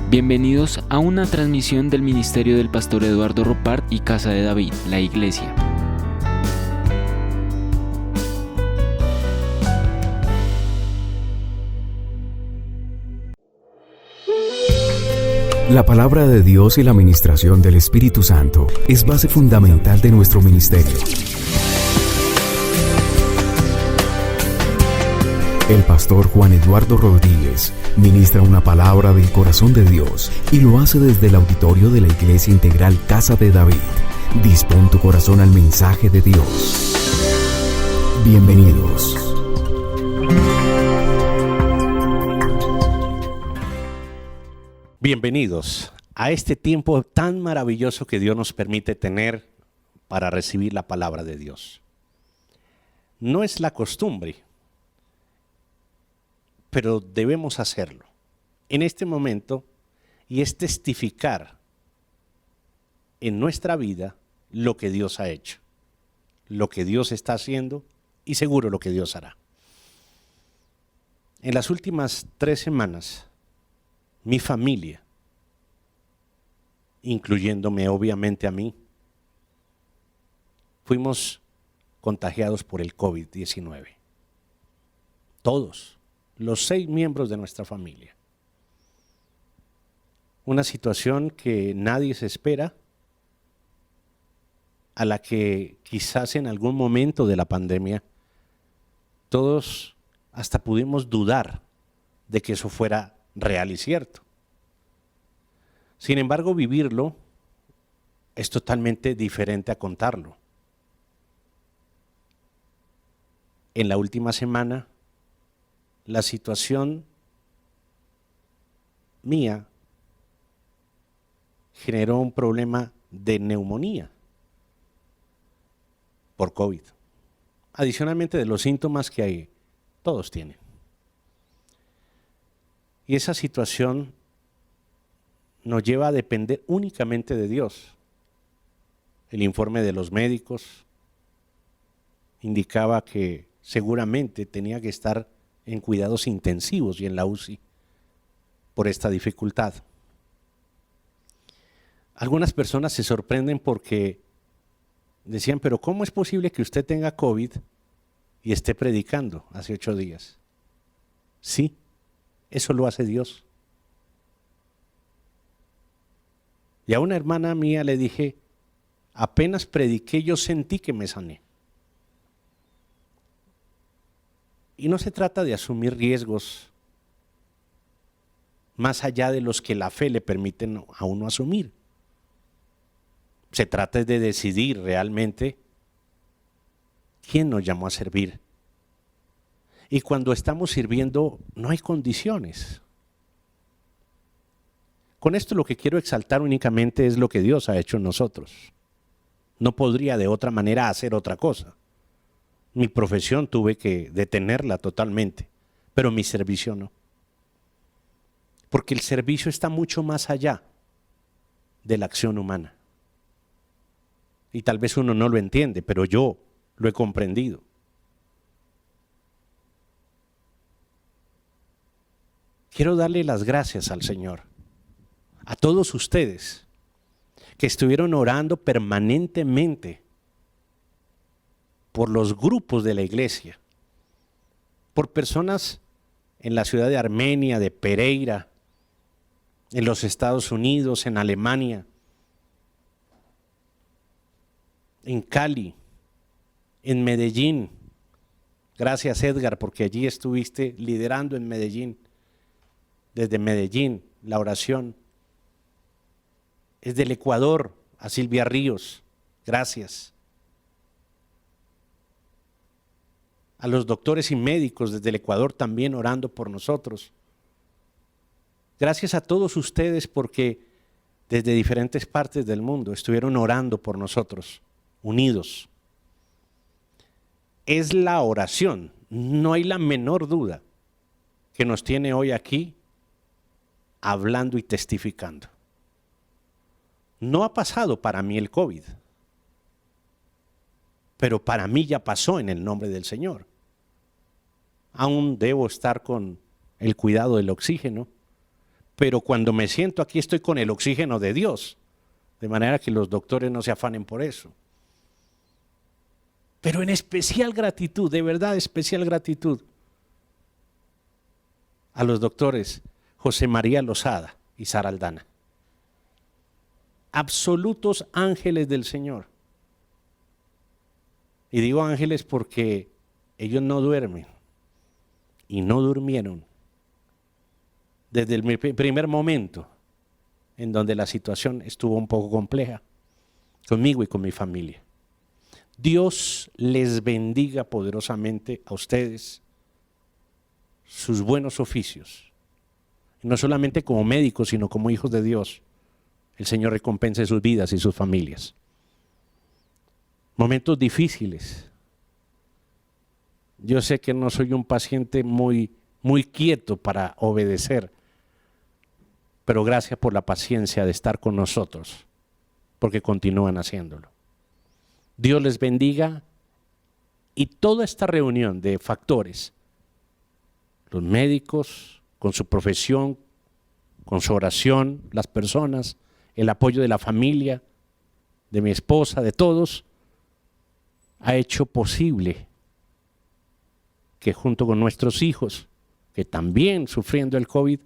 Bienvenidos a una transmisión del Ministerio del Pastor Eduardo Ropart y Casa de David, la Iglesia. La palabra de Dios y la ministración del Espíritu Santo es base fundamental de nuestro ministerio. El pastor Juan Eduardo Rodríguez ministra una palabra del corazón de Dios y lo hace desde el auditorio de la Iglesia Integral Casa de David. Dispón tu corazón al mensaje de Dios. Bienvenidos. Bienvenidos a este tiempo tan maravilloso que Dios nos permite tener para recibir la palabra de Dios. No es la costumbre, pero debemos hacerlo en este momento y es testificar en nuestra vida lo que Dios ha hecho, lo que Dios está haciendo y seguro lo que Dios hará. En las últimas 3 semanas, mi familia, incluyéndome obviamente a mí, fuimos contagiados por el COVID-19. Todos. Los 6 miembros de nuestra familia. Una situación que nadie se espera, a la que quizás en algún momento de la pandemia todos hasta pudimos dudar de que eso fuera real y cierto. Sin embargo, vivirlo es totalmente diferente a contarlo. En la última semana, la situación mía generó un problema de neumonía por COVID. Adicionalmente de los síntomas que hay, todos tienen. Y esa situación nos lleva a depender únicamente de Dios. El informe de los médicos indicaba que seguramente tenía que estar en cuidados intensivos y en la UCI por esta dificultad. Algunas personas se sorprenden porque decían, pero ¿cómo es posible que usted tenga COVID y esté predicando hace 8 días? Sí, eso lo hace Dios. Y a una hermana mía le dije, apenas prediqué, yo sentí que me sané. Y no se trata de asumir riesgos más allá de los que la fe le permite a uno asumir. Se trata de decidir realmente quién nos llamó a servir. Y cuando estamos sirviendo no hay condiciones. Con esto lo que quiero exaltar únicamente es lo que Dios ha hecho en nosotros. No podría de otra manera hacer otra cosa. Mi profesión tuve que detenerla totalmente, pero mi servicio no. Porque el servicio está mucho más allá de la acción humana. Y tal vez uno no lo entiende, pero yo lo he comprendido. Quiero darle las gracias al Señor, a todos ustedes que estuvieron orando permanentemente por los grupos de la iglesia, por personas en la ciudad de Armenia, de Pereira, en los Estados Unidos, en Alemania, en Cali, en Medellín. Gracias, Edgar, porque allí estuviste liderando en Medellín. Desde Medellín, la oración. Es del Ecuador, a Silvia Ríos. Gracias. A los doctores y médicos desde el Ecuador también orando por nosotros. Gracias a todos ustedes porque desde diferentes partes del mundo estuvieron orando por nosotros, unidos. Es la oración, no hay la menor duda, que nos tiene hoy aquí hablando y testificando. No ha pasado para mí el COVID, pero para mí ya pasó en el nombre del Señor. Aún debo estar con el cuidado del oxígeno, pero cuando me siento aquí estoy con el oxígeno de Dios, de manera que los doctores no se afanen por eso. Pero en especial gratitud, de verdad especial gratitud, a los doctores José María Lozada y Sara Aldana. Absolutos ángeles del Señor. Y digo ángeles porque ellos no duermen y no durmieron desde el primer momento en donde la situación estuvo un poco compleja conmigo y con mi familia. Dios les bendiga poderosamente a ustedes sus buenos oficios. Y no solamente como médicos, sino como hijos de Dios. El Señor recompense sus vidas y sus familias. Momentos difíciles. Yo sé que no soy un paciente muy quieto para obedecer, pero gracias por la paciencia de estar con nosotros, porque continúan haciéndolo. Dios les bendiga, y toda esta reunión de factores, los médicos con su profesión, con su oración, las personas, el apoyo de la familia, de mi esposa, de todos, ha hecho posible que junto con nuestros hijos, que también sufriendo el COVID,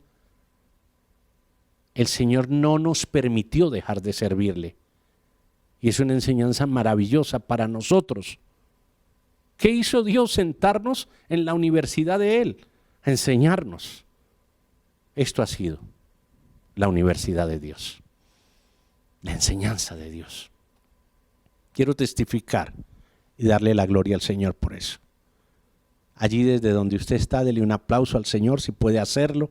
el Señor no nos permitió dejar de servirle. Y es una enseñanza maravillosa para nosotros. ¿Qué hizo Dios? Sentarnos en la universidad de Él, a enseñarnos. Esto ha sido la universidad de Dios, la enseñanza de Dios. Quiero testificar y darle la gloria al Señor por eso. Allí desde donde usted está, dele un aplauso al Señor si puede hacerlo,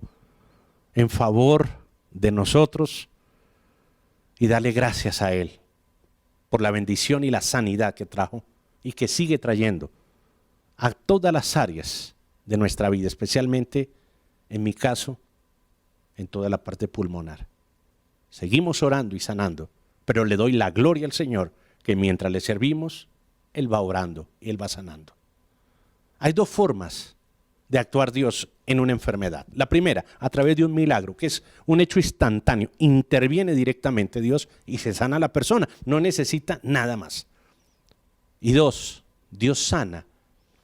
en favor de nosotros, y darle gracias a Él por la bendición y la sanidad que trajo y que sigue trayendo a todas las áreas de nuestra vida, especialmente en mi caso, en toda la parte pulmonar. Seguimos orando y sanando, pero le doy la gloria al Señor que mientras le servimos, Él va orando y Él va sanando. Hay dos formas de actuar Dios en una enfermedad. La primera, a través de un milagro, que es un hecho instantáneo. Interviene directamente Dios y se sana a la persona. No necesita nada más. Y dos, Dios sana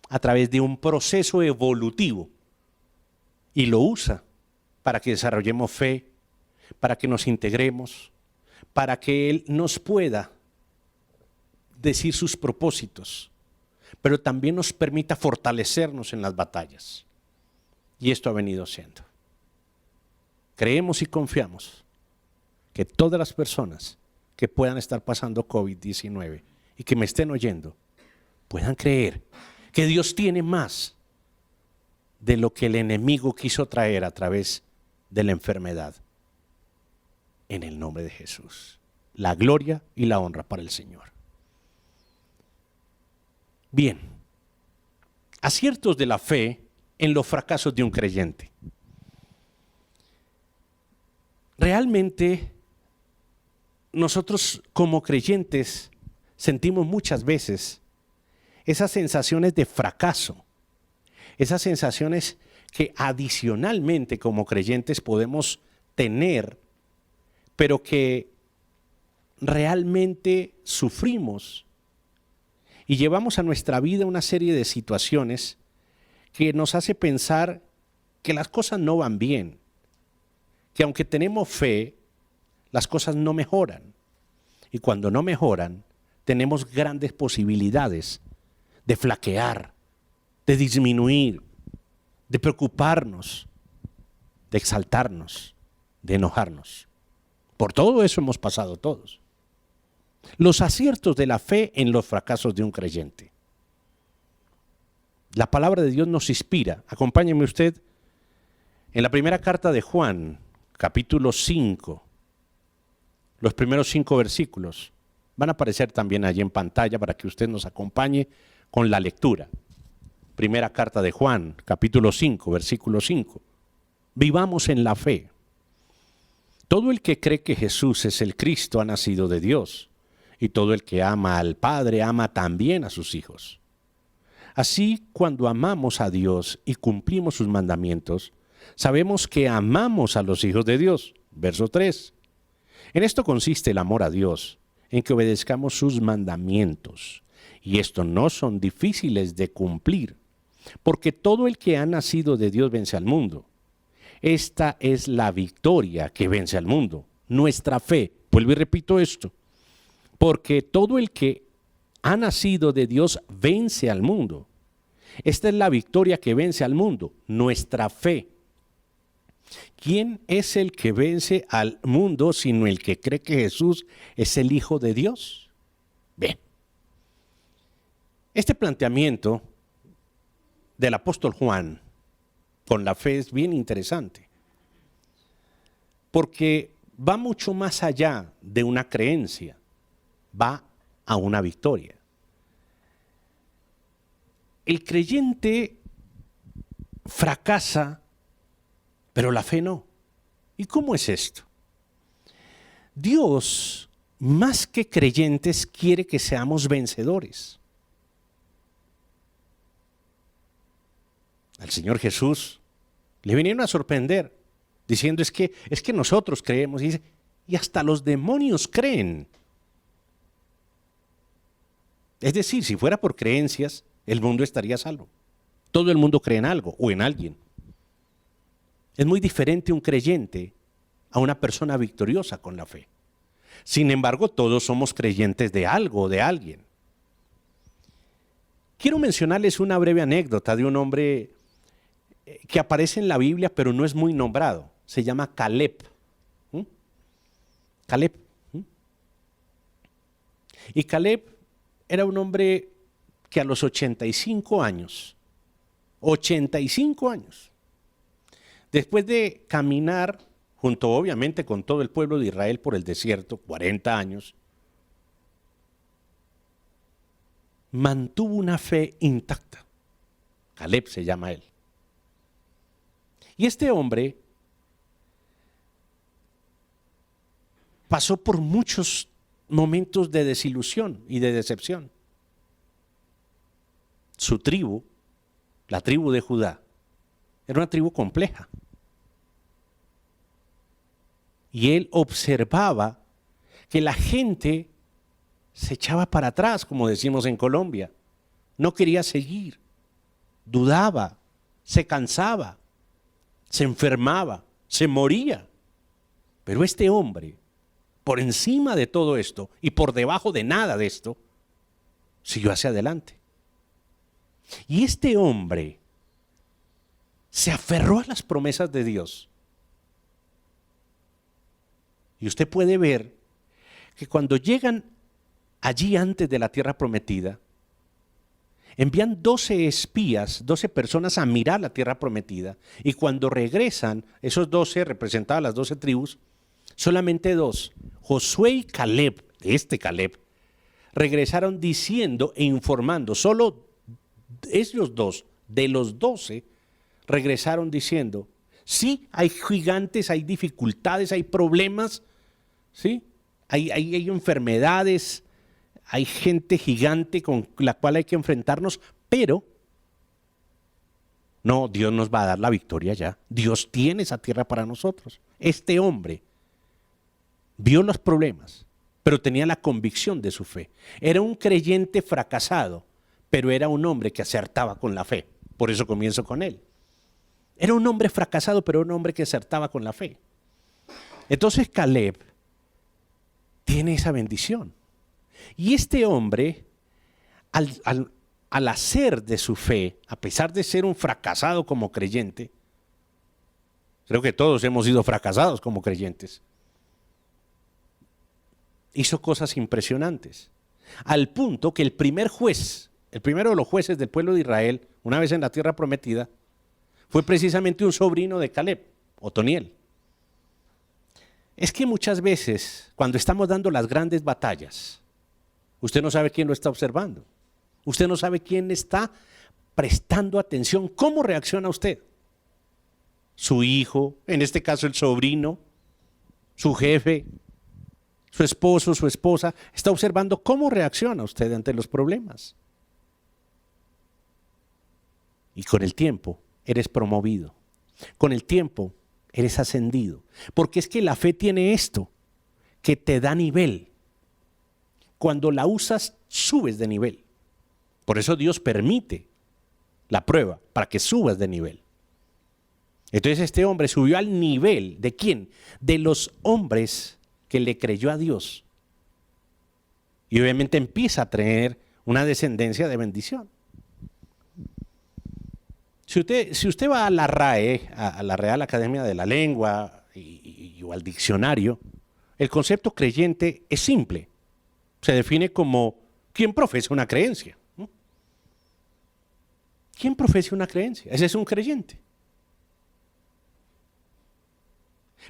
a través de un proceso evolutivo y lo usa para que desarrollemos fe, para que nos integremos, para que Él nos pueda decir sus propósitos, pero también nos permita fortalecernos en las batallas. Y esto ha venido siendo. Creemos y confiamos que todas las personas que puedan estar pasando COVID-19 y que me estén oyendo, puedan creer que Dios tiene más de lo que el enemigo quiso traer a través de la enfermedad. En el nombre de Jesús. La gloria y la honra para el Señor. Bien, aciertos de la fe en los fracasos de un creyente. Realmente nosotros como creyentes sentimos muchas veces esas sensaciones de fracaso, esas sensaciones que adicionalmente como creyentes podemos tener, pero que realmente sufrimos y llevamos a nuestra vida una serie de situaciones que nos hace pensar que las cosas no van bien, que aunque tenemos fe, las cosas no mejoran. Y cuando no mejoran, tenemos grandes posibilidades de flaquear, de disminuir, de preocuparnos, de exaltarnos, de enojarnos. Por todo eso hemos pasado todos. Los aciertos de la fe en los fracasos de un creyente. La palabra de Dios nos inspira. Acompáñeme usted en la primera carta de Juan, capítulo 5. Los primeros 5 versículos van a aparecer también allí en pantalla para que usted nos acompañe con la lectura. Primera carta de Juan, capítulo 5, versículo 5. Vivamos en la fe. Todo el que cree que Jesús es el Cristo ha nacido de Dios, y todo el que ama al Padre ama también a sus hijos. Así, cuando amamos a Dios y cumplimos sus mandamientos, sabemos que amamos a los hijos de Dios. Verso 3. En esto consiste el amor a Dios, en que obedezcamos sus mandamientos. Y estos no son difíciles de cumplir, porque todo el que ha nacido de Dios vence al mundo. Esta es la victoria que vence al mundo, nuestra fe. Vuelvo y repito esto, porque todo el que ha nacido de Dios vence al mundo. Esta es la victoria que vence al mundo, nuestra fe. ¿Quién es el que vence al mundo sino el que cree que Jesús es el Hijo de Dios? Bien. Este planteamiento del apóstol Juan con la fe es bien interesante, porque va mucho más allá de una creencia, va a una victoria. El creyente fracasa, pero la fe no. ¿Y cómo es esto? Dios, más que creyentes, quiere que seamos vencedores. Al Señor Jesús le vinieron a sorprender diciendo es que nosotros creemos, y dice, y hasta los demonios creen. Es decir, si fuera por creencias, el mundo estaría salvo. Todo el mundo cree en algo o en alguien. Es muy diferente un creyente a una persona victoriosa con la fe. Sin embargo, todos somos creyentes de algo o de alguien. Quiero mencionarles una breve anécdota de un hombre que aparece en la Biblia, pero no es muy nombrado. Se llama Caleb. Caleb. Y Caleb era un hombre que a los 85 años, después de caminar junto obviamente con todo el pueblo de Israel por el desierto, 40 años, mantuvo una fe intacta. Caleb se llama él. Y este hombre pasó por muchos momentos de desilusión y de decepción. Su tribu, la tribu de Judá, era una tribu compleja. Y él observaba que la gente se echaba para atrás, como decimos en Colombia. No quería seguir, dudaba, se cansaba, se enfermaba, se moría. Pero este hombre, por encima de todo esto y por debajo de nada de esto, siguió hacia adelante. Y este hombre se aferró a las promesas de Dios. Y usted puede ver que cuando llegan allí antes de la tierra prometida, envían 12 espías, 12 personas a mirar la tierra prometida, y cuando regresan, esos 12 representaban las 12 tribus, solamente 2, Josué y Caleb, este Caleb, regresaron diciendo e informando, solo ellos 2 de los 12 regresaron diciendo, sí, hay gigantes, hay dificultades, hay problemas, ¿sí? Hay enfermedades, hay gente gigante con la cual hay que enfrentarnos, pero no, Dios nos va a dar la victoria ya. Dios tiene esa tierra para nosotros. Este hombre vio los problemas, pero tenía la convicción de su fe. Era un creyente fracasado, pero era un hombre que acertaba con la fe. Por eso comienzo con él. Era un hombre fracasado, pero un hombre que acertaba con la fe. Entonces Caleb tiene esa bendición. Y este hombre, al hacer de su fe, a pesar de ser un fracasado como creyente, creo que todos hemos sido fracasados como creyentes, hizo cosas impresionantes. Al punto que el primer juez, el primero de los jueces del pueblo de Israel, una vez en la tierra prometida, fue precisamente un sobrino de Caleb, Otoniel. Es que muchas veces, cuando estamos dando las grandes batallas, usted no sabe quién lo está observando. Usted no sabe quién está prestando atención. ¿Cómo reacciona usted? Su hijo, en este caso el sobrino, su jefe, su esposo, su esposa, está observando cómo reacciona usted ante los problemas. Y con el tiempo eres promovido. con el tiempo eres ascendido. Porque es que la fe tiene esto, que te da nivel. Cuando la usas, subes de nivel. Por eso Dios permite la prueba, para que subas de nivel. Entonces este hombre subió al nivel, ¿de quién? De los hombres que le creyó a Dios. Y obviamente empieza a tener una descendencia de bendición. Si usted va a la RAE, a la Real Academia de la Lengua o al diccionario, el concepto creyente es simple. Se define como quien profesa una creencia. ¿Quién profesa una creencia? Ese es un creyente.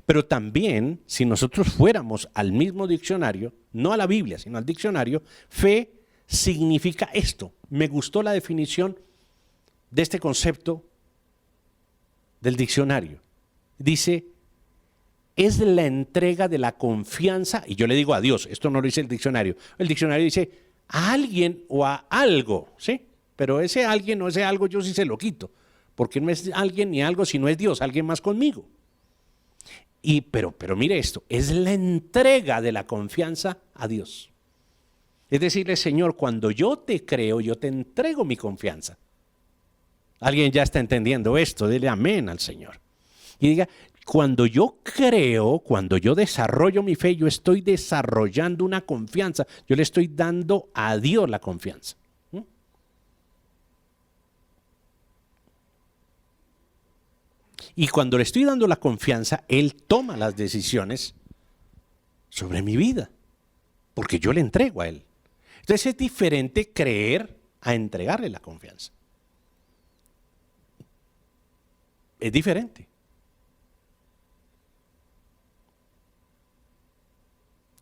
Pero también, si nosotros fuéramos al mismo diccionario, no a la Biblia, sino al diccionario, fe significa esto. Me gustó la definición de este concepto del diccionario. Dice, es la entrega de la confianza, y yo le digo a Dios, esto no lo dice el diccionario dice a alguien o a algo, ¿sí? Pero ese alguien o ese algo yo sí se lo quito, porque no es alguien ni algo, sino es Dios, alguien más conmigo. Pero mire esto, es la entrega de la confianza a Dios. Es decirle, Señor, cuando yo te creo, yo te entrego mi confianza. Alguien ya está entendiendo esto, dile amén al Señor. Y diga, cuando yo creo, cuando yo desarrollo mi fe, yo estoy desarrollando una confianza, yo le estoy dando a Dios la confianza. Y cuando le estoy dando la confianza, Él toma las decisiones sobre mi vida, porque yo le entrego a Él. Entonces es diferente creer a entregarle la confianza. Es diferente.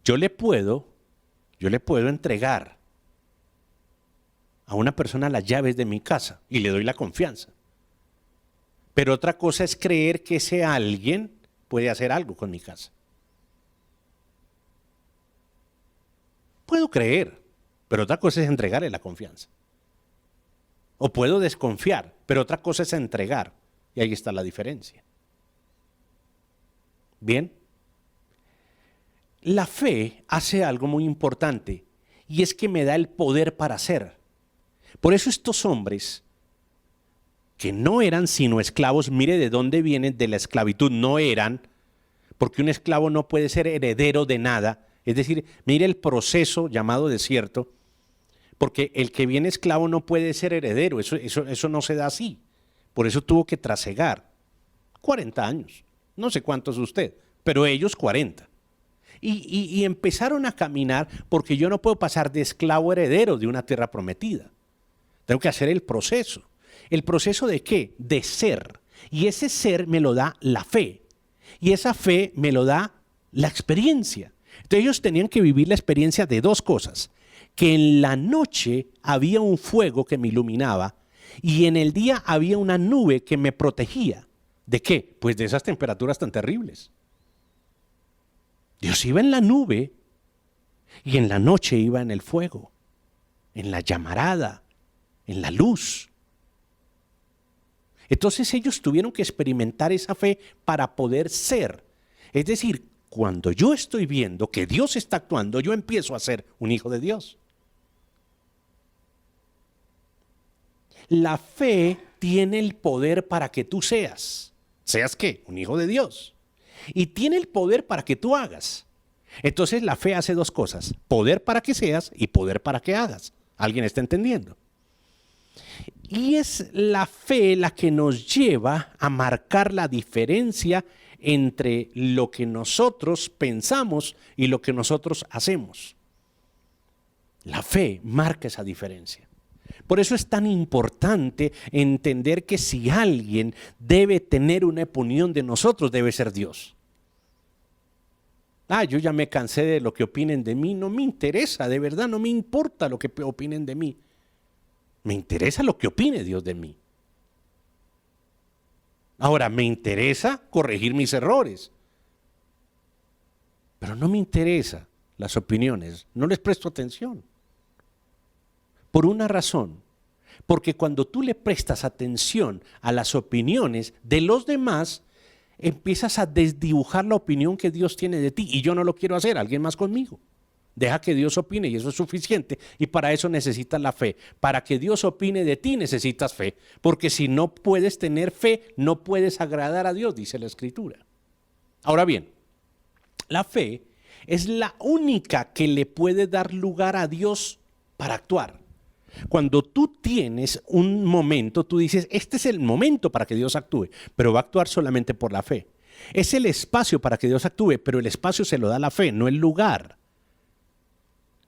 Yo le puedo entregar a una persona las llaves de mi casa y le doy la confianza. Pero otra cosa es creer que ese alguien puede hacer algo con mi casa. Puedo creer, pero otra cosa es entregarle la confianza. O puedo desconfiar, pero otra cosa es entregar. Y ahí está la diferencia. Bien. La fe hace algo muy importante y es que me da el poder para hacer. Por eso estos hombres que no eran sino esclavos, mire de dónde vienen, de la esclavitud, no eran, porque un esclavo no puede ser heredero de nada, es decir, mire el proceso llamado desierto, porque el que viene esclavo no puede ser heredero, eso no se da así, por eso tuvo que trasegar 40 años, no sé cuántos usted, pero ellos 40. Y empezaron a caminar porque yo no puedo pasar de esclavo a heredero de una tierra prometida, tengo que hacer el proceso. ¿El proceso de qué? De ser. Y ese ser me lo da la fe. Y esa fe me lo da la experiencia. Entonces ellos tenían que vivir la experiencia de dos cosas. Que en la noche había un fuego que me iluminaba y en el día había una nube que me protegía. ¿De qué? Pues de esas temperaturas tan terribles. Dios iba en la nube y en la noche iba en el fuego, en la llamarada, en la luz. Entonces ellos tuvieron que experimentar esa fe para poder ser. Es decir, cuando yo estoy viendo que Dios está actuando, yo empiezo a ser un hijo de Dios. La fe tiene el poder para que tú seas. ¿Seas qué? Un hijo de Dios. Y tiene el poder para que tú hagas. Entonces la fe hace dos cosas. Poder para que seas y poder para que hagas. ¿Alguien está entendiendo? Y es la fe la que nos lleva a marcar la diferencia entre lo que nosotros pensamos y lo que nosotros hacemos. La fe marca esa diferencia. Por eso es tan importante entender que si alguien debe tener una opinión de nosotros, debe ser Dios. Yo ya me cansé de lo que opinen de mí, no me interesa, de verdad no me importa lo que opinen de mí. Me interesa lo que opine Dios de mí. Ahora, me interesa corregir mis errores, pero no me interesa las opiniones, no les presto atención. Por una razón, Porque cuando tú le prestas atención a las opiniones de los demás, empiezas a desdibujar la opinión que Dios tiene de ti. Y yo no lo quiero hacer, alguien más conmigo. Deja que Dios opine y eso es suficiente. Y para eso necesitas la fe. Para que Dios opine de ti necesitas fe. Porque si no puedes tener fe, no puedes agradar a Dios, dice la Escritura. Ahora bien, la fe es la única que le puede dar lugar a Dios para actuar. Cuando tú tienes un momento, tú dices, este es el momento para que Dios actúe, pero va a actuar solamente por la fe. Es el espacio para que Dios actúe, pero el espacio se lo da la fe, no el lugar.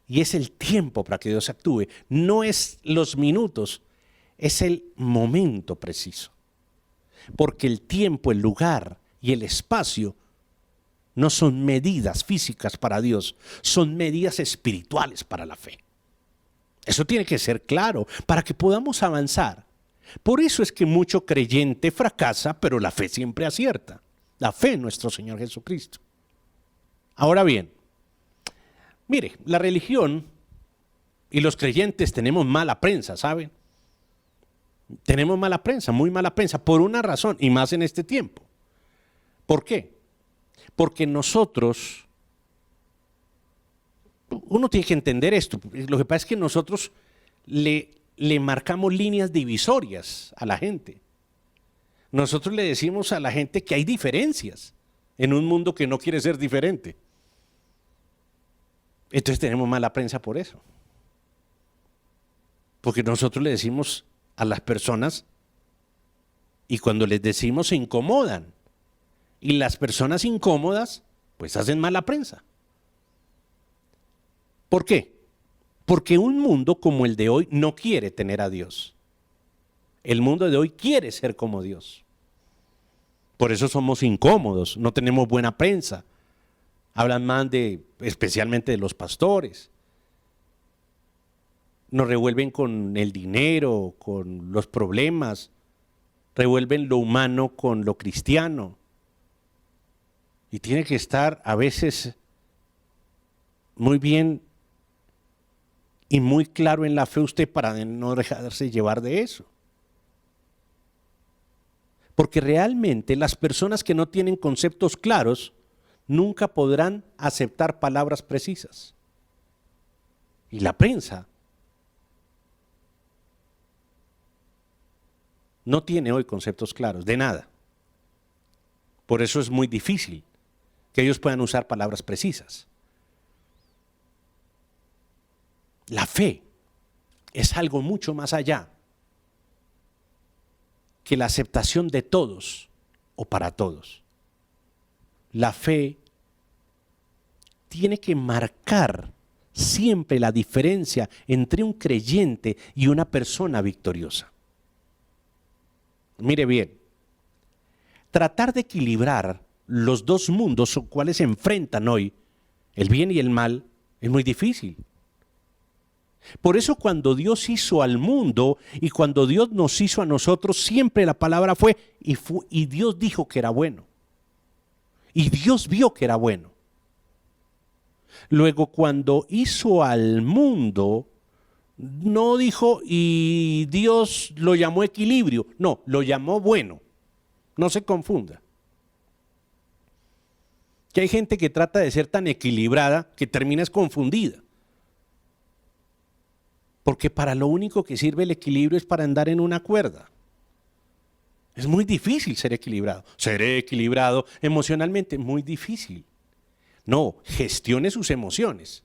Y es el tiempo para que Dios actúe, no es los minutos, es el momento preciso. Porque el tiempo, el lugar y el espacio no son medidas físicas para Dios, son medidas espirituales para la fe. Eso tiene que ser claro para que podamos avanzar. Por eso es que mucho creyente fracasa, pero la fe siempre acierta. La fe en nuestro Señor Jesucristo. Ahora bien, mire, la religión y los creyentes tenemos mala prensa, ¿saben? Tenemos mala prensa, muy mala prensa, por una razón, y más en este tiempo. ¿Por qué? Porque nosotros, uno tiene que entender esto, lo que pasa es que nosotros le marcamos líneas divisorias a la gente. Nosotros le decimos a la gente que hay diferencias en un mundo que no quiere ser diferente. Entonces tenemos mala prensa por eso. Porque nosotros le decimos a las personas y cuando les decimos se incomodan. Y las personas incómodas pues hacen mala prensa. ¿Por qué? Porque un mundo como el de hoy no quiere tener a Dios. El mundo de hoy quiere ser como Dios. Por eso somos incómodos, no tenemos buena prensa. Hablan más especialmente de los pastores. Nos revuelven con el dinero, con los problemas. Revuelven lo humano con lo cristiano. Y tiene que estar a veces muy bien y muy claro en la fe usted para no dejarse llevar de eso. Porque realmente las personas que no tienen conceptos claros nunca podrán aceptar palabras precisas. Y la prensa no tiene hoy conceptos claros, de nada. Por eso es muy difícil que ellos puedan usar palabras precisas. La fe es algo mucho más allá que la aceptación de todos o para todos. La fe tiene que marcar siempre la diferencia entre un creyente y una persona victoriosa. Mire bien, tratar de equilibrar los dos mundos cuales se enfrentan hoy, el bien y el mal, es muy difícil. Por eso cuando Dios hizo al mundo y cuando Dios nos hizo a nosotros, siempre la palabra fue y Dios dijo que era bueno. Y Dios vio que era bueno. Luego cuando hizo al mundo, no dijo y Dios lo llamó equilibrio, no, lo llamó bueno. No se confunda. Que hay gente que trata de ser tan equilibrada que termina confundida. Porque para lo único que sirve el equilibrio es para andar en una cuerda. Es muy difícil ser equilibrado. Seré equilibrado emocionalmente, muy difícil. No, gestione sus emociones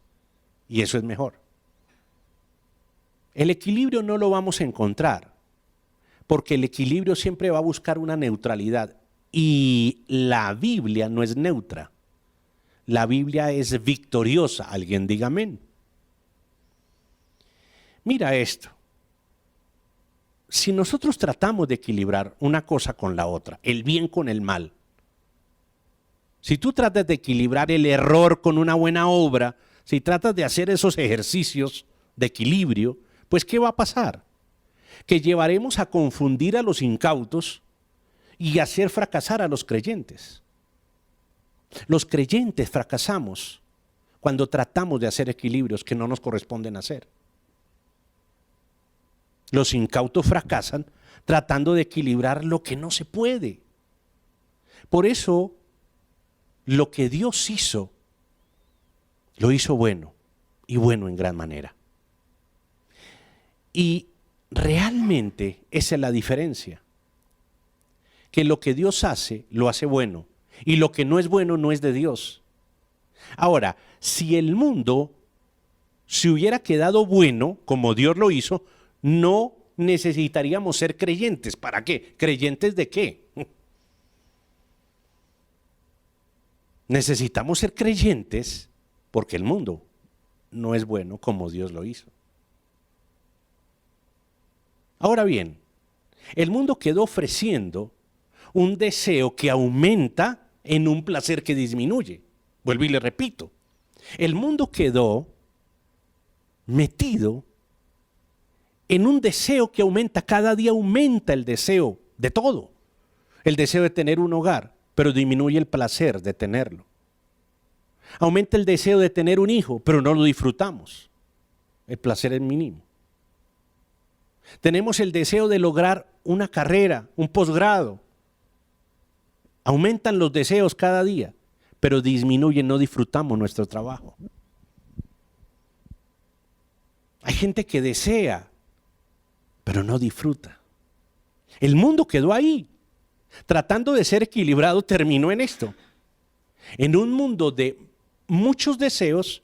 y eso es mejor. El equilibrio no lo vamos a encontrar porque el equilibrio siempre va a buscar una neutralidad y la Biblia no es neutra. La Biblia es victoriosa. Alguien diga amén. Mira esto. Si nosotros tratamos de equilibrar una cosa con la otra, el bien con el mal, si tú tratas de equilibrar el error con una buena obra, si tratas de hacer esos ejercicios de equilibrio, pues ¿qué va a pasar? Que llevaremos a confundir a los incautos y a hacer fracasar a los creyentes. Los creyentes fracasamos cuando tratamos de hacer equilibrios que no nos corresponden hacer. Los incautos fracasan tratando de equilibrar lo que no se puede. Por eso, lo que Dios hizo, lo hizo bueno, y bueno en gran manera. Y realmente esa es la diferencia. Que lo que Dios hace, lo hace bueno, y lo que no es bueno no es de Dios. Ahora, si el mundo se hubiera quedado bueno, como Dios lo hizo, no necesitaríamos ser creyentes. ¿Para qué? ¿Creyentes de qué? Necesitamos ser creyentes porque el mundo no es bueno como Dios lo hizo. Ahora bien, el mundo quedó ofreciendo un deseo que aumenta en un placer que disminuye. Vuelvo y le repito, el mundo quedó metido en un deseo que aumenta, cada día aumenta el deseo de todo. El deseo de tener un hogar, pero disminuye el placer de tenerlo. Aumenta el deseo de tener un hijo, pero no lo disfrutamos. El placer es mínimo. Tenemos el deseo de lograr una carrera, un posgrado. Aumentan los deseos cada día, pero disminuyen, no disfrutamos nuestro trabajo. Hay gente que desea, pero no disfruta. El mundo quedó ahí. Tratando de ser equilibrado, terminó en esto. En un mundo de muchos deseos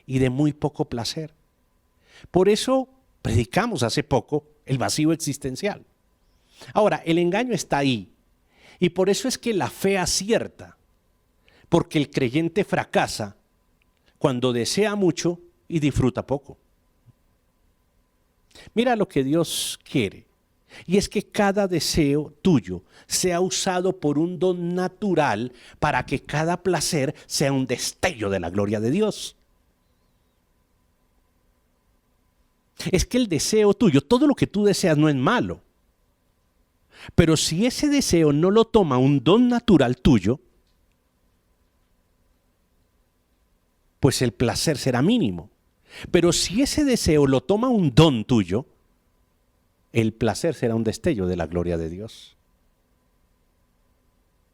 y de muy poco placer. Por eso predicamos hace poco el vacío existencial. Ahora, el engaño está ahí. Y por eso es que la fe acierta. Porque el creyente fracasa cuando desea mucho y disfruta poco. Mira lo que Dios quiere. Y es que cada deseo tuyo sea usado por un don natural para que cada placer sea un destello de la gloria de Dios. Es que el deseo tuyo, todo lo que tú deseas no es malo. Pero si ese deseo no lo toma un don natural tuyo, pues el placer será mínimo. Pero si ese deseo lo toma un don tuyo, el placer será un destello de la gloria de Dios.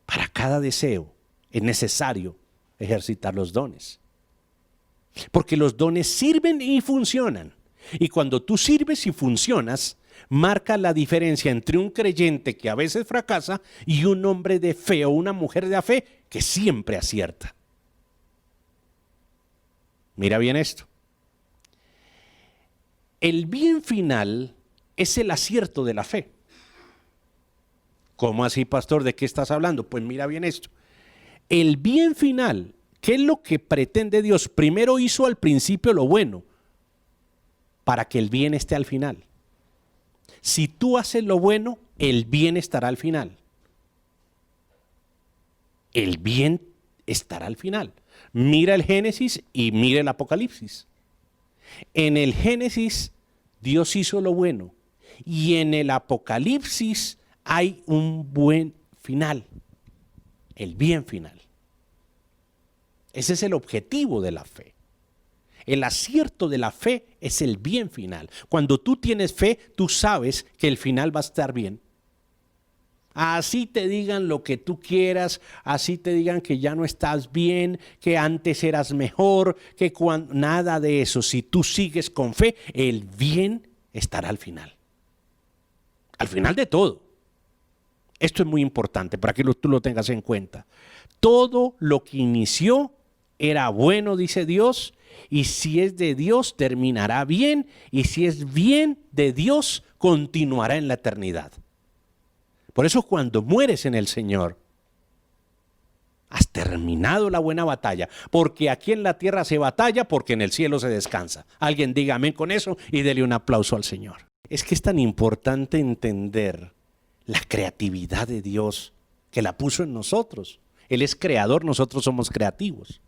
Para cada deseo es necesario ejercitar los dones. Porque los dones sirven y funcionan. Y cuando tú sirves y funcionas, marca la diferencia entre un creyente que a veces fracasa y un hombre de fe o una mujer de fe que siempre acierta. Mira bien esto. El bien final es el acierto de la fe. ¿Cómo así, pastor? ¿De qué estás hablando? Pues mira bien esto. El bien final, ¿qué es lo que pretende Dios? Primero hizo al principio lo bueno, para que el bien esté al final. Si tú haces lo bueno, el bien estará al final. El bien estará al final. Mira el Génesis y mira el Apocalipsis. En el Génesis, Dios hizo lo bueno. Y en el Apocalipsis hay un buen final, el bien final. Ese es el objetivo de la fe. El acierto de la fe es el bien final. Cuando tú tienes fe, tú sabes que el final va a estar bien. Así te digan lo que tú quieras, así te digan que ya no estás bien, que antes eras mejor, que nada de eso. Si tú sigues con fe, el bien estará al final. Al final de todo. Esto es muy importante para que tú lo tengas en cuenta. Todo lo que inició era bueno, dice Dios, y si es de Dios terminará bien, y si es bien de Dios continuará en la eternidad. Por eso cuando mueres en el Señor, has terminado la buena batalla, porque aquí en la tierra se batalla, porque en el cielo se descansa. Alguien diga amén con eso y dele un aplauso al Señor. Es que es tan importante entender la creatividad de Dios que la puso en nosotros. Él es creador, nosotros somos creativos.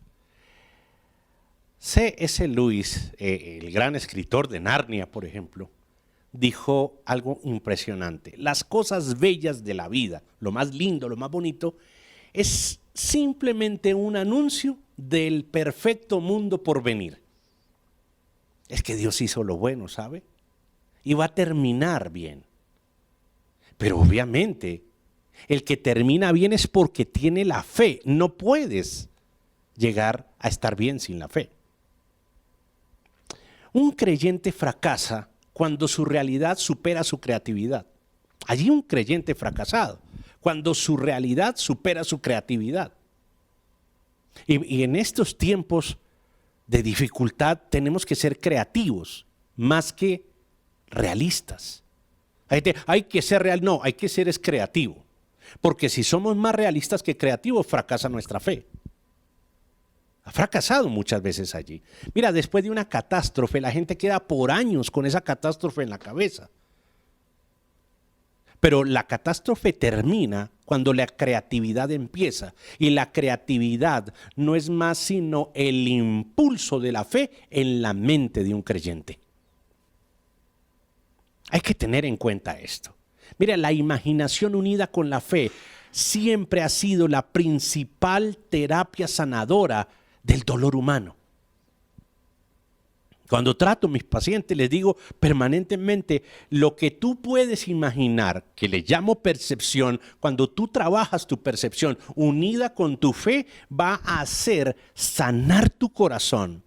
C.S. Lewis, el gran escritor de Narnia, por ejemplo, dijo algo impresionante. Las cosas bellas de la vida, lo más lindo, lo más bonito, es simplemente un anuncio del perfecto mundo por venir. Es que Dios hizo lo bueno, ¿sabe? y va a terminar bien. Pero obviamente, el que termina bien es porque tiene la fe. No puedes llegar a estar bien sin la fe. Un creyente fracasa cuando su realidad supera su creatividad. Allí un creyente fracasado, cuando su realidad supera su creatividad. Y en estos tiempos de dificultad tenemos que ser creativos más que realistas. Hay que ser real, no, hay que ser creativo. Porque si somos más realistas que creativos, fracasa nuestra fe. Ha fracasado muchas veces allí. Mira, después de una catástrofe, la gente queda por años con esa catástrofe en la cabeza. Pero la catástrofe termina cuando la creatividad empieza. Y la creatividad no es más sino el impulso de la fe en la mente de un creyente. Hay que tener en cuenta esto. Mira, la imaginación unida con la fe siempre ha sido la principal terapia sanadora del dolor humano. Cuando trato a mis pacientes les digo permanentemente, lo que tú puedes imaginar, que le llamo percepción, cuando tú trabajas tu percepción unida con tu fe, va a hacer sanar tu corazón.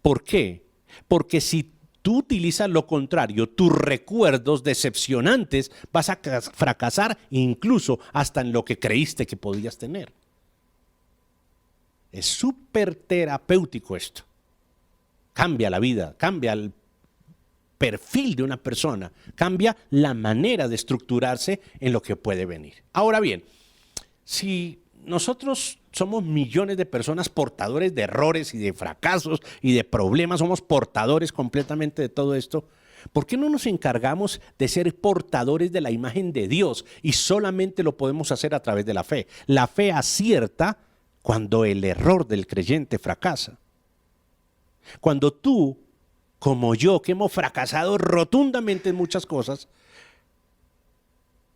¿Por qué? Porque si tú utilizas lo contrario, tus recuerdos decepcionantes, vas a fracasar incluso hasta en lo que creíste que podías tener. Es súper terapéutico esto. Cambia la vida, cambia el perfil de una persona, cambia la manera de estructurarse en lo que puede venir. Ahora bien, si nosotros somos millones de personas portadores de errores y de fracasos y de problemas, somos portadores completamente de todo esto, ¿por qué no nos encargamos de ser portadores de la imagen de Dios? Y solamente lo podemos hacer a través de la fe. La fe acierta cuando el error del creyente fracasa. Cuando tú, como yo, que hemos fracasado rotundamente en muchas cosas,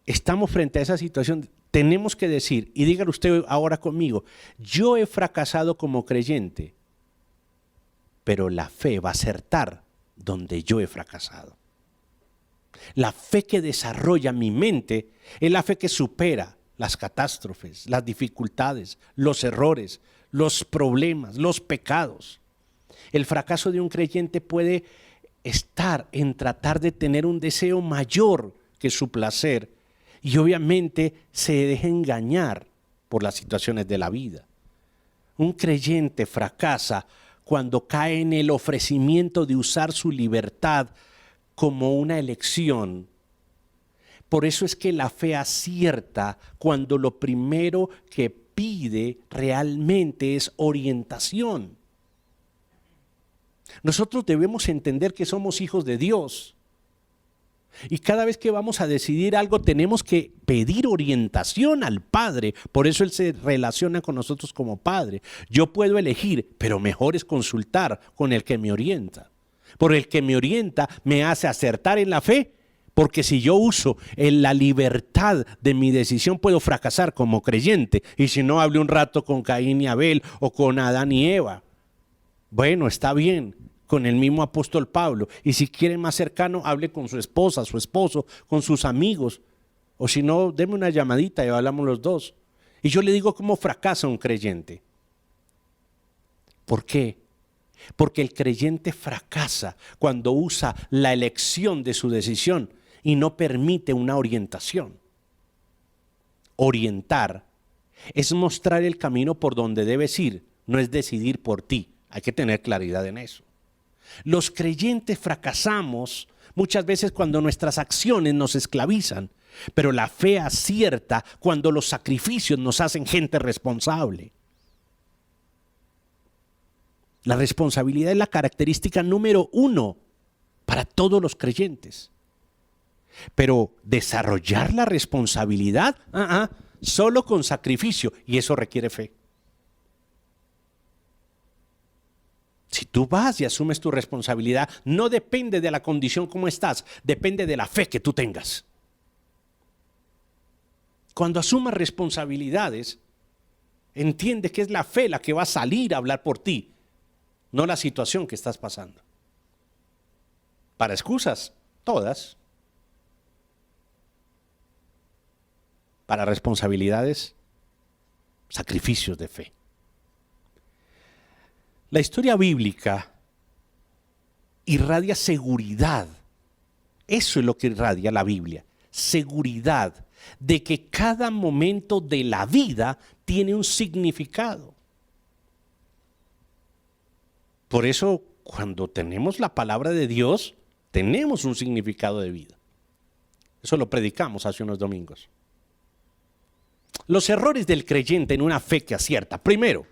estamos frente a esa situación, tenemos que decir, y dígalo usted ahora conmigo, yo he fracasado como creyente, pero la fe va a acertar donde yo he fracasado. La fe que desarrolla mi mente es la fe que supera las catástrofes, las dificultades, los errores, los problemas, los pecados. El fracaso de un creyente puede estar en tratar de tener un deseo mayor que su placer y obviamente se deja engañar por las situaciones de la vida. Un creyente fracasa cuando cae en el ofrecimiento de usar su libertad como una elección. Por eso es que la fe acierta cuando lo primero que pide realmente es orientación. Nosotros debemos entender que somos hijos de Dios. Y cada vez que vamos a decidir algo tenemos que pedir orientación al Padre. Por eso Él se relaciona con nosotros como Padre. Yo puedo elegir, pero mejor es consultar con el que me orienta. Por el que me orienta me hace acertar en la fe. Porque si yo uso en la libertad de mi decisión puedo fracasar como creyente. Y si no, hable un rato con Caín y Abel o con Adán y Eva. Bueno, está bien, con el mismo apóstol Pablo. Y si quiere más cercano, hable con su esposa, su esposo, con sus amigos. O si no, deme una llamadita y hablamos los dos. Y yo le digo cómo fracasa un creyente. ¿Por qué? Porque el creyente fracasa cuando usa la elección de su decisión y no permite una orientación. Orientar es mostrar el camino por donde debes ir, no es decidir por ti. Hay que tener claridad en eso. Los creyentes fracasamos muchas veces cuando nuestras acciones nos esclavizan, pero la fe acierta cuando los sacrificios nos hacen gente responsable. La responsabilidad es la característica número 1 para todos los creyentes. Pero desarrollar la responsabilidad, solo con sacrificio, y eso requiere fe. Si tú vas y asumes tu responsabilidad, no depende de la condición como estás, depende de la fe que tú tengas. Cuando asumas responsabilidades, entiende que es la fe la que va a salir a hablar por ti, no la situación que estás pasando. Para excusas, todas. Para responsabilidades, sacrificios de fe. La historia bíblica irradia seguridad. Eso es lo que irradia la Biblia. Seguridad de que cada momento de la vida tiene un significado. Por eso, cuando tenemos la palabra de Dios, tenemos un significado de vida. Eso lo predicamos hace unos domingos. Los errores del creyente en una fe que acierta. Primero,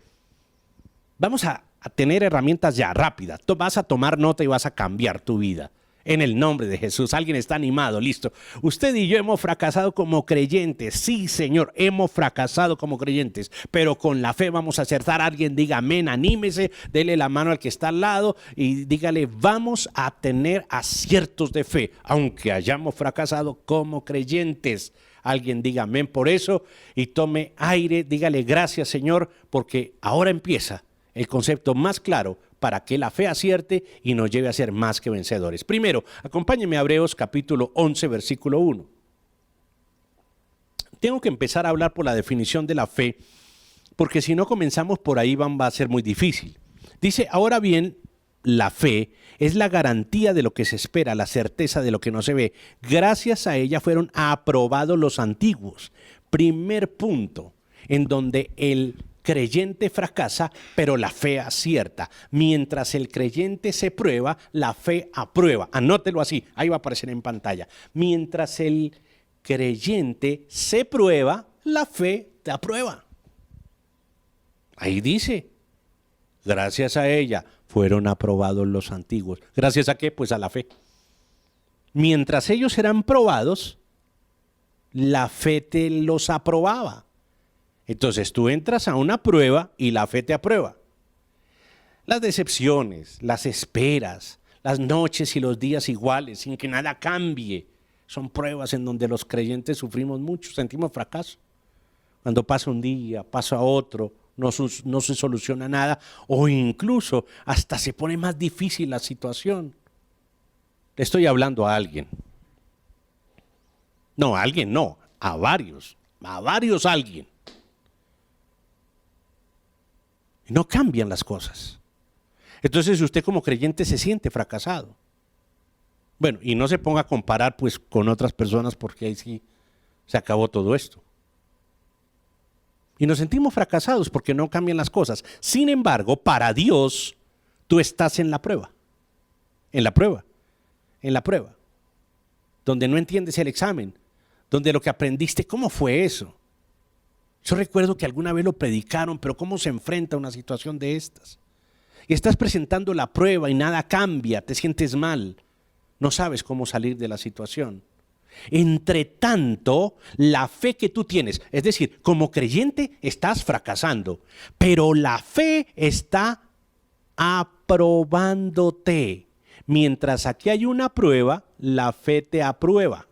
vamos a tener herramientas ya rápidas. Vas a tomar nota y vas a cambiar tu vida. En el nombre de Jesús. Alguien está animado, listo. Usted y yo hemos fracasado como creyentes. Sí, Señor, hemos fracasado como creyentes. Pero con la fe vamos a acertar. Alguien diga amén, anímese, dele la mano al que está al lado y dígale, vamos a tener aciertos de fe, aunque hayamos fracasado como creyentes. Alguien diga amén por eso y tome aire, dígale gracias, Señor, porque ahora empieza el concepto más claro para que la fe acierte y nos lleve a ser más que vencedores. Primero, acompáñenme a Hebreos capítulo 11, versículo 1. Tengo que empezar a hablar por la definición de la fe, porque si no comenzamos por ahí va a ser muy difícil. Dice, ahora bien, la fe es la garantía de lo que se espera, la certeza de lo que no se ve. Gracias a ella fueron aprobados los antiguos. Primer punto en donde el creyente fracasa, pero la fe acierta. Mientras el creyente se prueba, la fe aprueba. Anótelo así, ahí va a aparecer en pantalla. Mientras el creyente se prueba, la fe te aprueba. Ahí dice, gracias a ella fueron aprobados los antiguos. ¿Gracias a qué? Pues a la fe. Mientras ellos eran probados, la fe te los aprobaba. Entonces tú entras a una prueba y la fe te aprueba. Las decepciones, las esperas, las noches y los días iguales, sin que nada cambie, son pruebas en donde los creyentes sufrimos mucho, sentimos fracaso. Cuando pasa un día, pasa otro, no se soluciona nada o incluso hasta se pone más difícil la situación. Le estoy hablando a alguien. No, a alguien no, a varios alguien. No cambian las cosas. Entonces usted como creyente se siente fracasado. Bueno, y no se ponga a comparar pues con otras personas porque ahí sí se acabó todo esto. Y nos sentimos fracasados porque no cambian las cosas. Sin embargo, para Dios, tú estás en la prueba. En la prueba. En la prueba. Donde no entiendes el examen. Donde lo que aprendiste, ¿cómo fue eso? Yo recuerdo que alguna vez lo predicaron, pero ¿cómo se enfrenta a una situación de estas? Y estás presentando la prueba y nada cambia, te sientes mal, no sabes cómo salir de la situación. Entre tanto, la fe que tú tienes, es decir, como creyente estás fracasando, pero la fe está aprobándote. Mientras aquí hay una prueba, la fe te aprueba.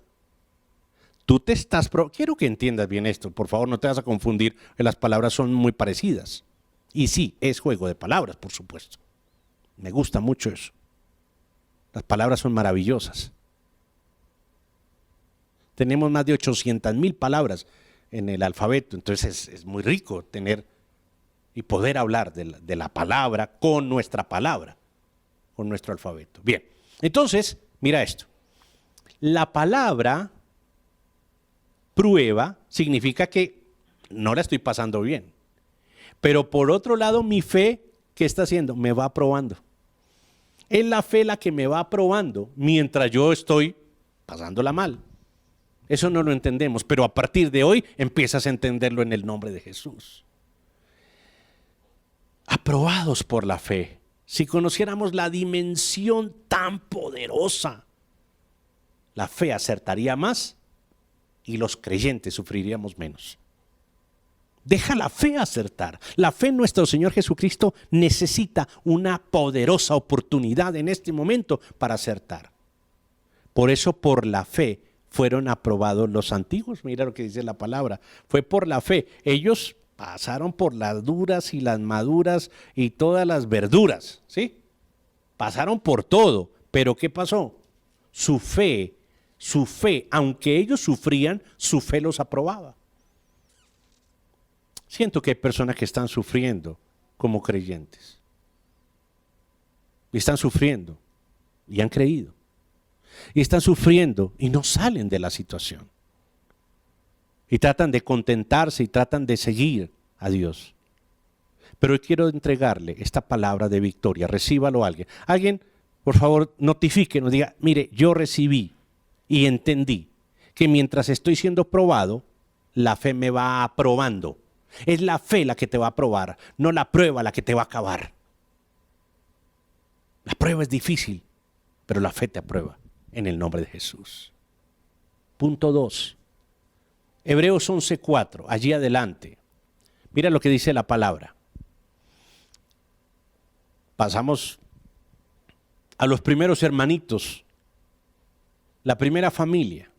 Tú te estás quiero que entiendas bien esto, por favor no te vas a confundir, que las palabras son muy parecidas. Y sí, es juego de palabras, por supuesto. Me gusta mucho eso. Las palabras son maravillosas. Tenemos más de 800,000 palabras en el alfabeto, entonces es muy rico tener y poder hablar de la palabra con nuestra palabra, con nuestro alfabeto. Bien, entonces, mira esto. La palabra prueba significa que no la estoy pasando bien. Pero por otro lado, mi fe, ¿qué está haciendo? Me va aprobando. Es la fe la que me va aprobando mientras yo estoy pasándola mal. Eso no lo entendemos, pero a partir de hoy empiezas a entenderlo en el nombre de Jesús. Aprobados por la fe. Si conociéramos la dimensión tan poderosa, la fe acertaría más y los creyentes sufriríamos menos. Deja la fe acertar. La fe en nuestro Señor Jesucristo necesita una poderosa oportunidad en este momento para acertar. Por eso, por la fe fueron aprobados los antiguos. Mira lo que dice la palabra. Fue por la fe. Ellos pasaron por las duras y las maduras y todas las verduras, ¿sí? Pasaron por todo. Pero ¿qué pasó? su fe, aunque ellos sufrían, su fe los aprobaba. Siento que hay personas que están sufriendo como creyentes. Y están sufriendo y han creído. Y están sufriendo y no salen de la situación. Y tratan de contentarse y tratan de seguir a Dios. Pero hoy quiero entregarle esta palabra de victoria. Recíbalo a alguien. Alguien, por favor, notifique, nos diga, mire, yo recibí y entendí que mientras estoy siendo probado, la fe me va aprobando. Es la fe la que te va a probar, no la prueba la que te va a acabar. La prueba es difícil, pero la fe te aprueba en el nombre de Jesús. Punto 2. Hebreos 11:4, allí adelante. Mira lo que dice la palabra. Pasamos a los primeros hermanitos, la primera familia.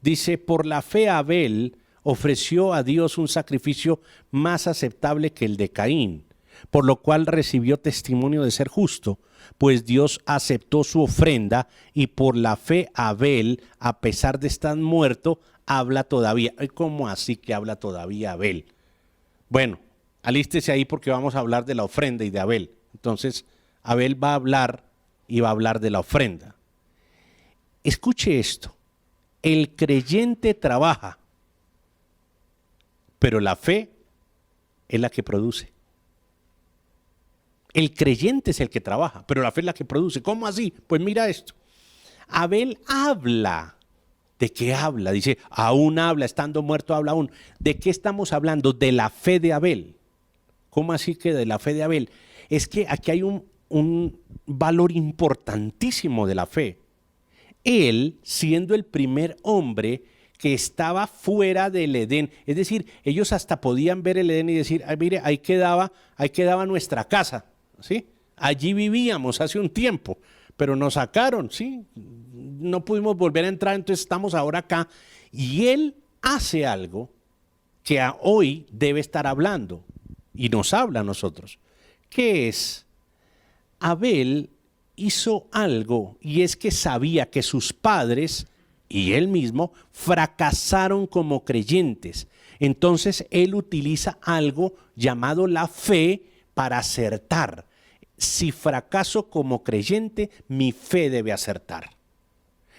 Dice, por la fe Abel ofreció a Dios un sacrificio más aceptable que el de Caín, por lo cual recibió testimonio de ser justo, pues Dios aceptó su ofrenda y por la fe Abel, a pesar de estar muerto, habla todavía. ¿Cómo así que habla todavía Abel? Bueno, alístese ahí porque vamos a hablar de la ofrenda y de Abel. Entonces, Abel va a hablar y va a hablar de la ofrenda. Escuche esto, el creyente trabaja, pero la fe es la que produce. El creyente es el que trabaja, pero la fe es la que produce. ¿Cómo así? Pues mira esto. Abel habla. ¿De qué habla? Dice, aún habla, estando muerto habla aún. ¿De qué estamos hablando? De la fe de Abel. ¿Cómo así que de la fe de Abel? Es que aquí hay un valor importantísimo de la fe. Él, siendo el primer hombre que estaba fuera del Edén, es decir, ellos hasta podían ver el Edén y decir, ay, mire, ahí quedaba nuestra casa, ¿sí? Allí vivíamos hace un tiempo, pero nos sacaron, ¿sí? No pudimos volver a entrar, entonces estamos ahora acá. Y él hace algo que hoy debe estar hablando y nos habla a nosotros. ¿Qué es? Abel hizo algo y es que sabía que sus padres y él mismo fracasaron como creyentes. Entonces él utiliza algo llamado la fe para acertar. Si fracaso como creyente, mi fe debe acertar.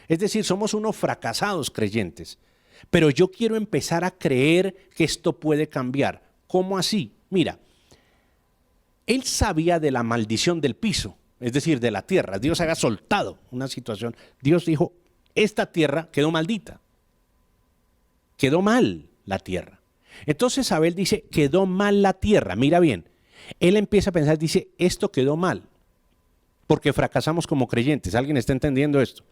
Es decir, somos unos fracasados creyentes. Pero yo quiero empezar a creer que esto puede cambiar. ¿Cómo así? Mira, él sabía de la maldición del piso, es decir, de la tierra. Dios había soltado una situación. Dios dijo, esta tierra quedó maldita. Quedó mal la tierra. Entonces Abel dice, quedó mal la tierra. Mira bien, él empieza a pensar, dice, esto quedó mal, porque fracasamos como creyentes. ¿Alguien está entendiendo esto?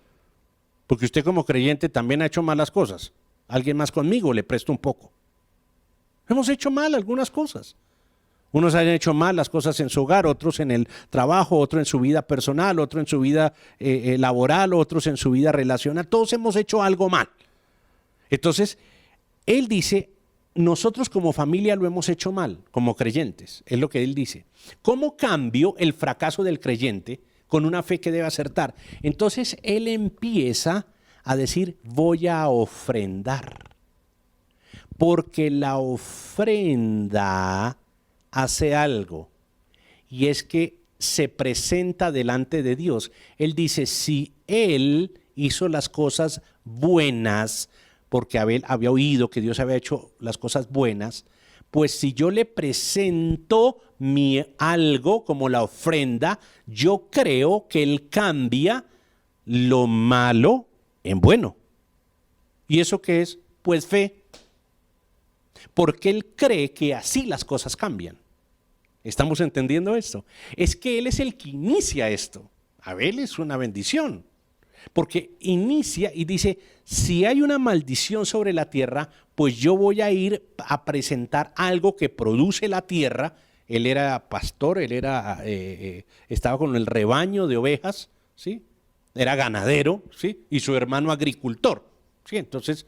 Porque usted como creyente también ha hecho malas cosas. ¿Alguien más conmigo? Le presto un poco. Hemos hecho mal algunas cosas. Unos han hecho mal las cosas en su hogar, otros en el trabajo, otros en su vida personal, otros en su vida laboral, otros en su vida relacional. Todos hemos hecho algo mal. Entonces, él dice, nosotros como familia lo hemos hecho mal, como creyentes. Es lo que él dice. ¿Cómo cambio el fracaso del creyente con una fe que debe acertar? Entonces, él empieza a decir, voy a ofrendar. Porque la ofrenda hace algo, y es que se presenta delante de Dios. Él dice, si él hizo las cosas buenas, porque Abel había oído que Dios había hecho las cosas buenas, pues si yo le presento mi algo como la ofrenda, yo creo que él cambia lo malo en bueno. ¿Y eso qué es? Pues fe. Porque él cree que así las cosas cambian. ¿Estamos entendiendo esto? Es que él es el que inicia esto. Abel es una bendición, porque inicia y dice, si hay una maldición sobre la tierra, pues yo voy a ir a presentar algo que produce la tierra. Él era pastor, él estaba con el rebaño de ovejas, ¿sí? Era ganadero, ¿sí? Y su hermano agricultor, ¿sí? Entonces,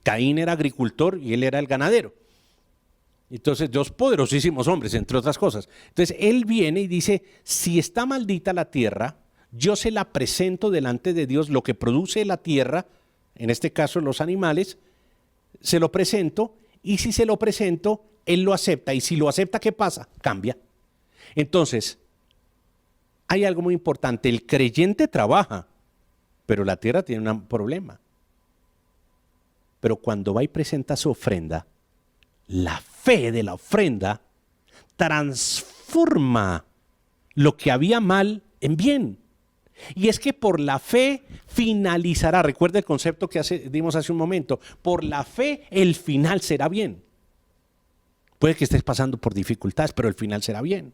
Caín era agricultor y él era el ganadero. Entonces, dos poderosísimos hombres, entre otras cosas. Entonces, él viene y dice, si está maldita la tierra, yo se la presento delante de Dios, lo que produce la tierra, en este caso los animales, se lo presento, y si se lo presento, Él lo acepta, y si lo acepta, ¿qué pasa? Cambia. Entonces, hay algo muy importante, el creyente trabaja, pero la tierra tiene un problema. Pero cuando va y presenta su ofrenda, la fe de la ofrenda transforma lo que había mal en bien. Y es que por la fe finalizará, recuerda el concepto que dimos hace un momento, por la fe el final será bien. Puede que estés pasando por dificultades, pero el final será bien.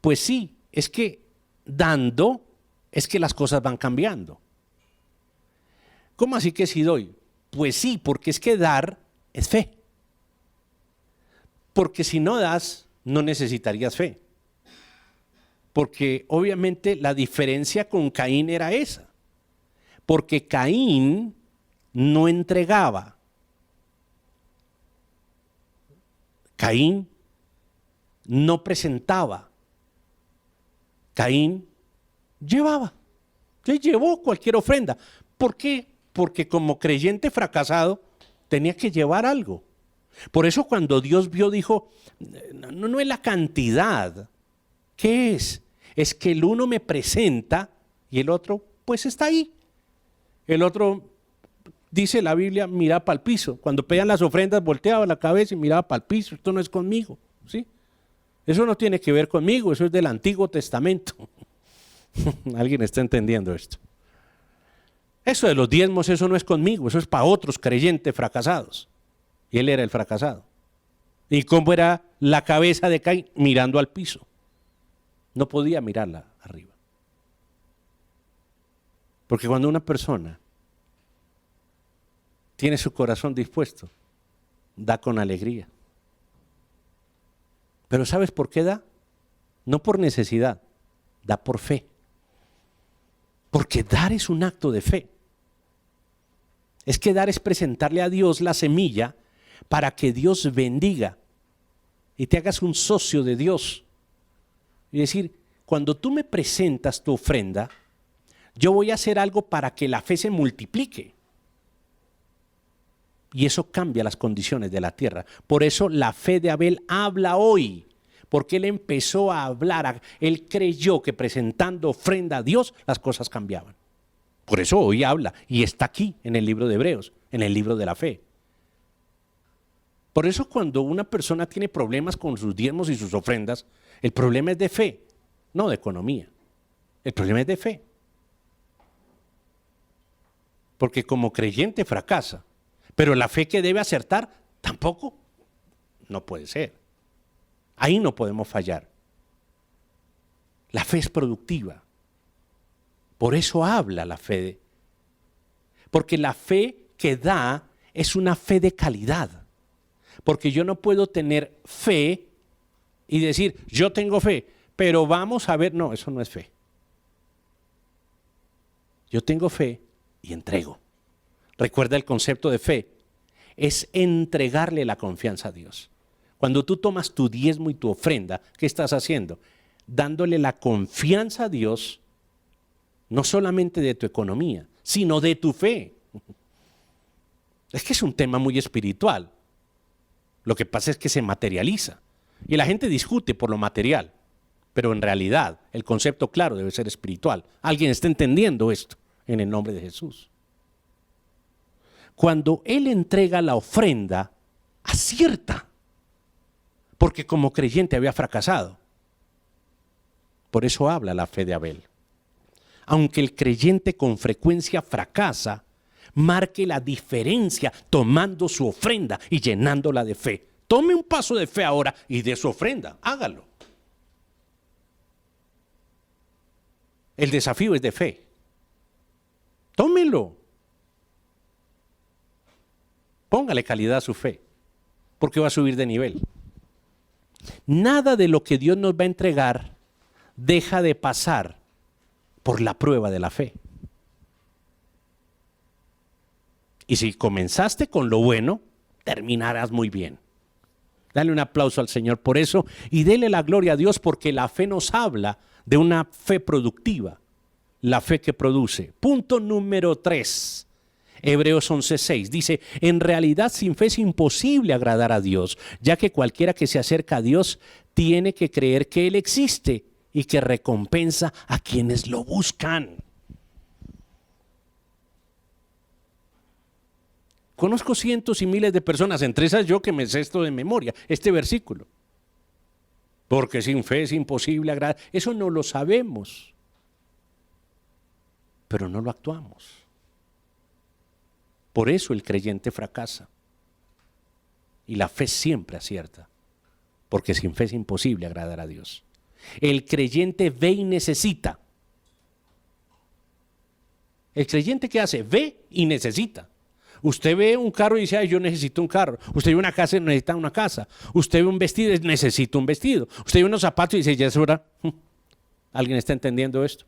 Pues sí, es que dando es que las cosas van cambiando. ¿Cómo así que si doy? Pues sí, porque es que dar es fe. Porque si no das, no necesitarías fe. Porque obviamente la diferencia con Caín era esa. Porque Caín no entregaba. Caín no presentaba. Caín llevaba. Él llevó cualquier ofrenda. ¿Por qué? Porque como creyente fracasado tenía que llevar algo. Por eso cuando Dios vio, dijo, no es la cantidad. ¿Qué es? Es que el uno me presenta y el otro pues está ahí. El otro, dice la Biblia, miraba para el piso. Cuando pedían las ofrendas volteaba la cabeza y miraba para el piso. Esto no es conmigo, ¿sí? Eso no tiene que ver conmigo, eso es del Antiguo Testamento. ¿Alguien está entendiendo esto? Eso de los diezmos, eso no es conmigo, eso es para otros creyentes fracasados. Y él era el fracasado. ¿Y cómo era la cabeza de Caín? Mirando al piso. No podía mirarla arriba. Porque cuando una persona tiene su corazón dispuesto, da con alegría. Pero ¿sabes por qué da? No por necesidad, da por fe. Porque dar es un acto de fe. Es que dar es presentarle a Dios la semilla para que Dios bendiga y te hagas un socio de Dios. Y decir, cuando tú me presentas tu ofrenda, yo voy a hacer algo para que la fe se multiplique. Y eso cambia las condiciones de la tierra. Por eso la fe de Abel habla hoy. Porque él empezó a hablar, él creyó que presentando ofrenda a Dios, las cosas cambiaban. Por eso hoy habla y está aquí en el libro de Hebreos, en el libro de la fe. Por eso cuando una persona tiene problemas con sus diezmos y sus ofrendas, el problema es de fe, no de economía. El problema es de fe. Porque como creyente fracasa, pero la fe que debe acertar tampoco no puede ser. Ahí no podemos fallar. La fe es productiva. Por eso habla la fe. Porque la fe que da es una fe de calidad. Porque yo no puedo tener fe y decir, yo tengo fe, pero vamos a ver, no, eso no es fe. Yo tengo fe y entrego. Recuerda el concepto de fe, es entregarle la confianza a Dios. Cuando tú tomas tu diezmo y tu ofrenda, ¿qué estás haciendo? Dándole la confianza a Dios, no solamente de tu economía, sino de tu fe. Es que es un tema muy espiritual. Lo que pasa es que se materializa. Y la gente discute por lo material, pero en realidad el concepto claro debe ser espiritual. ¿Alguien está entendiendo esto? En el nombre de Jesús. Cuando Él entrega la ofrenda, acierta. Porque como creyente había fracasado. Por eso habla la fe de Abel. Aunque el creyente con frecuencia fracasa, marque la diferencia tomando su ofrenda y llenándola de fe. Tome un paso de fe ahora y dé su ofrenda. Hágalo. El desafío es de fe. Tómelo. Póngale calidad a su fe, porque va a subir de nivel. Nada de lo que Dios nos va a entregar deja de pasar por la prueba de la fe. Y si comenzaste con lo bueno, terminarás muy bien. Dale un aplauso al Señor por eso y dele la gloria a Dios porque la fe nos habla de una fe productiva, la fe que produce. Punto número 3. Hebreos 11:6 dice, en realidad sin fe es imposible agradar a Dios, ya que cualquiera que se acerca a Dios tiene que creer que Él existe y que recompensa a quienes lo buscan. Conozco cientos y miles de personas, entre esas yo que me sé esto de memoria, este versículo. Porque sin fe es imposible agradar. Eso no lo sabemos, pero no lo actuamos. Por eso el creyente fracasa. Y la fe siempre acierta, porque sin fe es imposible agradar a Dios. El creyente ve y necesita. El creyente, ¿qué hace? Ve y necesita. Usted ve un carro y dice, ay, yo necesito un carro. Usted ve una casa y necesita una casa. Usted ve un vestido y necesita un vestido. Usted ve unos zapatos y dice, ya es hora. ¿Alguien está entendiendo esto?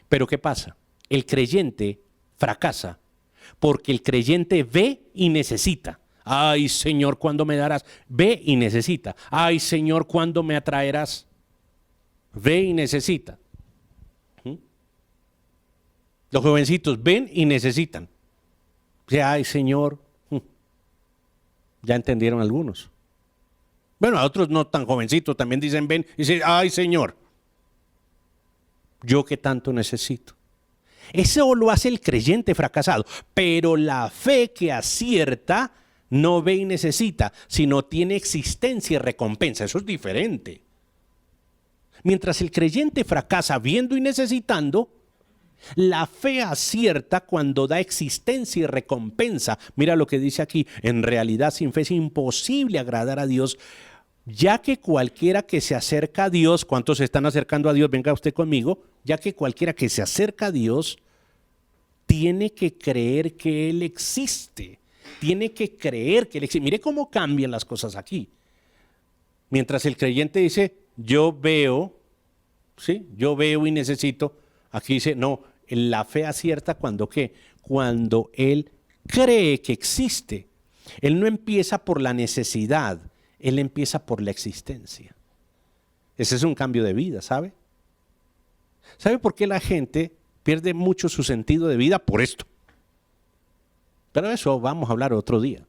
Pero ¿qué pasa? El creyente fracasa porque el creyente ve y necesita. Ay, Señor, ¿cuándo me darás? Ve y necesita. Ay, Señor, ¿cuándo me atraerás? Ve y necesita. Los jovencitos ven y necesitan. O sea, ay, Señor. Ya entendieron algunos. Bueno, a otros no tan jovencitos también dicen ven y dicen, ay, Señor. Yo que tanto necesito. Eso lo hace el creyente fracasado. Pero la fe que acierta no ve y necesita, sino tiene existencia y recompensa. Eso es diferente. Mientras el creyente fracasa viendo y necesitando, la fe acierta cuando da existencia y recompensa. Mira lo que dice aquí, en realidad sin fe es imposible agradar a Dios, ya que cualquiera que se acerca a Dios, ¿cuántos se están acercando a Dios? Venga usted conmigo. Ya que cualquiera que se acerca a Dios tiene que creer que Él existe. Tiene que creer que Él existe. Mire cómo cambian las cosas aquí. Mientras el creyente dice, yo veo, ¿sí? Yo veo y necesito. Aquí dice, no, la fe acierta cuando ¿qué? Cuando Él cree que existe. Él no empieza por la necesidad, Él empieza por la existencia. Ese es un cambio de vida, ¿sabe? ¿Sabe por qué la gente pierde mucho su sentido de vida? Por esto. Pero eso vamos a hablar otro día.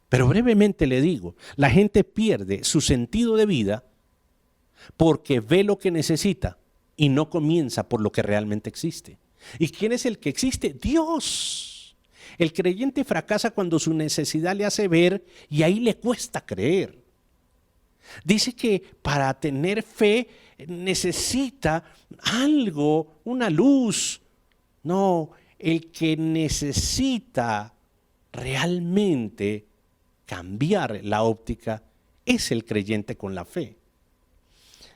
Pero brevemente le digo, la gente pierde su sentido de vida porque ve lo que necesita y no comienza por lo que realmente existe. ¿Y quién es el que existe? Dios. El creyente fracasa cuando su necesidad le hace ver y ahí le cuesta creer. Dice que para tener fe necesita algo, una luz. No, el que necesita realmente cambiar la óptica es el creyente con la fe.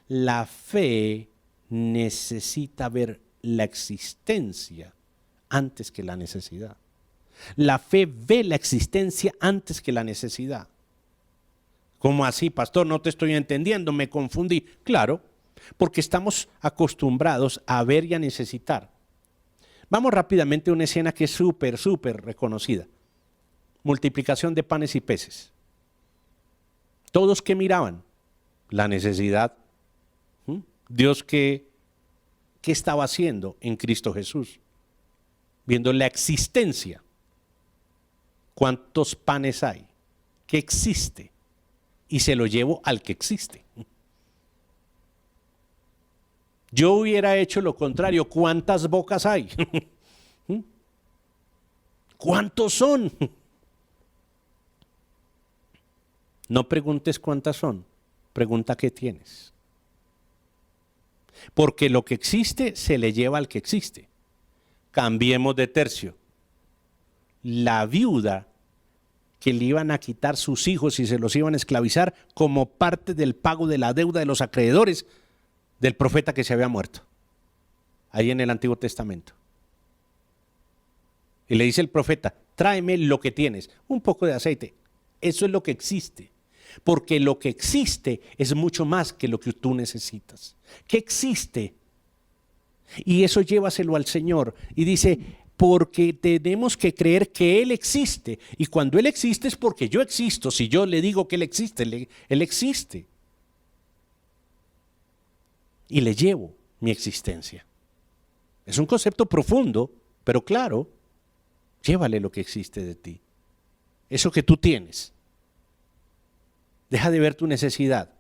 La fe necesita ver la existencia antes que la necesidad. La fe ve la existencia antes que la necesidad. ¿Cómo así, pastor? No te estoy entendiendo, me confundí. Claro, porque estamos acostumbrados a ver y a necesitar. Vamos rápidamente a una escena que es súper reconocida. Multiplicación de panes y peces. Todos que miraban la necesidad. Dios ¿qué estaba haciendo en Cristo Jesús? Viendo la existencia. ¿Cuántos panes hay? ¿Qué existe? Y se lo llevo al que existe. Yo hubiera hecho lo contrario. ¿Cuántas bocas hay? ¿Cuántos son? No preguntes cuántas son, pregunta qué tienes. Porque lo que existe se le lleva al que existe. Cambiemos de tercio. La viuda que le iban a quitar sus hijos y se los iban a esclavizar como parte del pago de la deuda de los acreedores del profeta que se había muerto. Ahí en el Antiguo Testamento. Y le dice el profeta, tráeme lo que tienes, un poco de aceite. Eso es lo que existe. Porque lo que existe es mucho más que lo que tú necesitas. ¿Qué existe? Y eso llévaselo al Señor. Y dice, porque tenemos que creer que Él existe. Y cuando Él existe es porque yo existo. Si yo le digo que Él existe, Él existe. Y le llevo mi existencia. Es un concepto profundo, pero claro, llévale lo que existe de ti. Eso que tú tienes. Deja de ver tu necesidad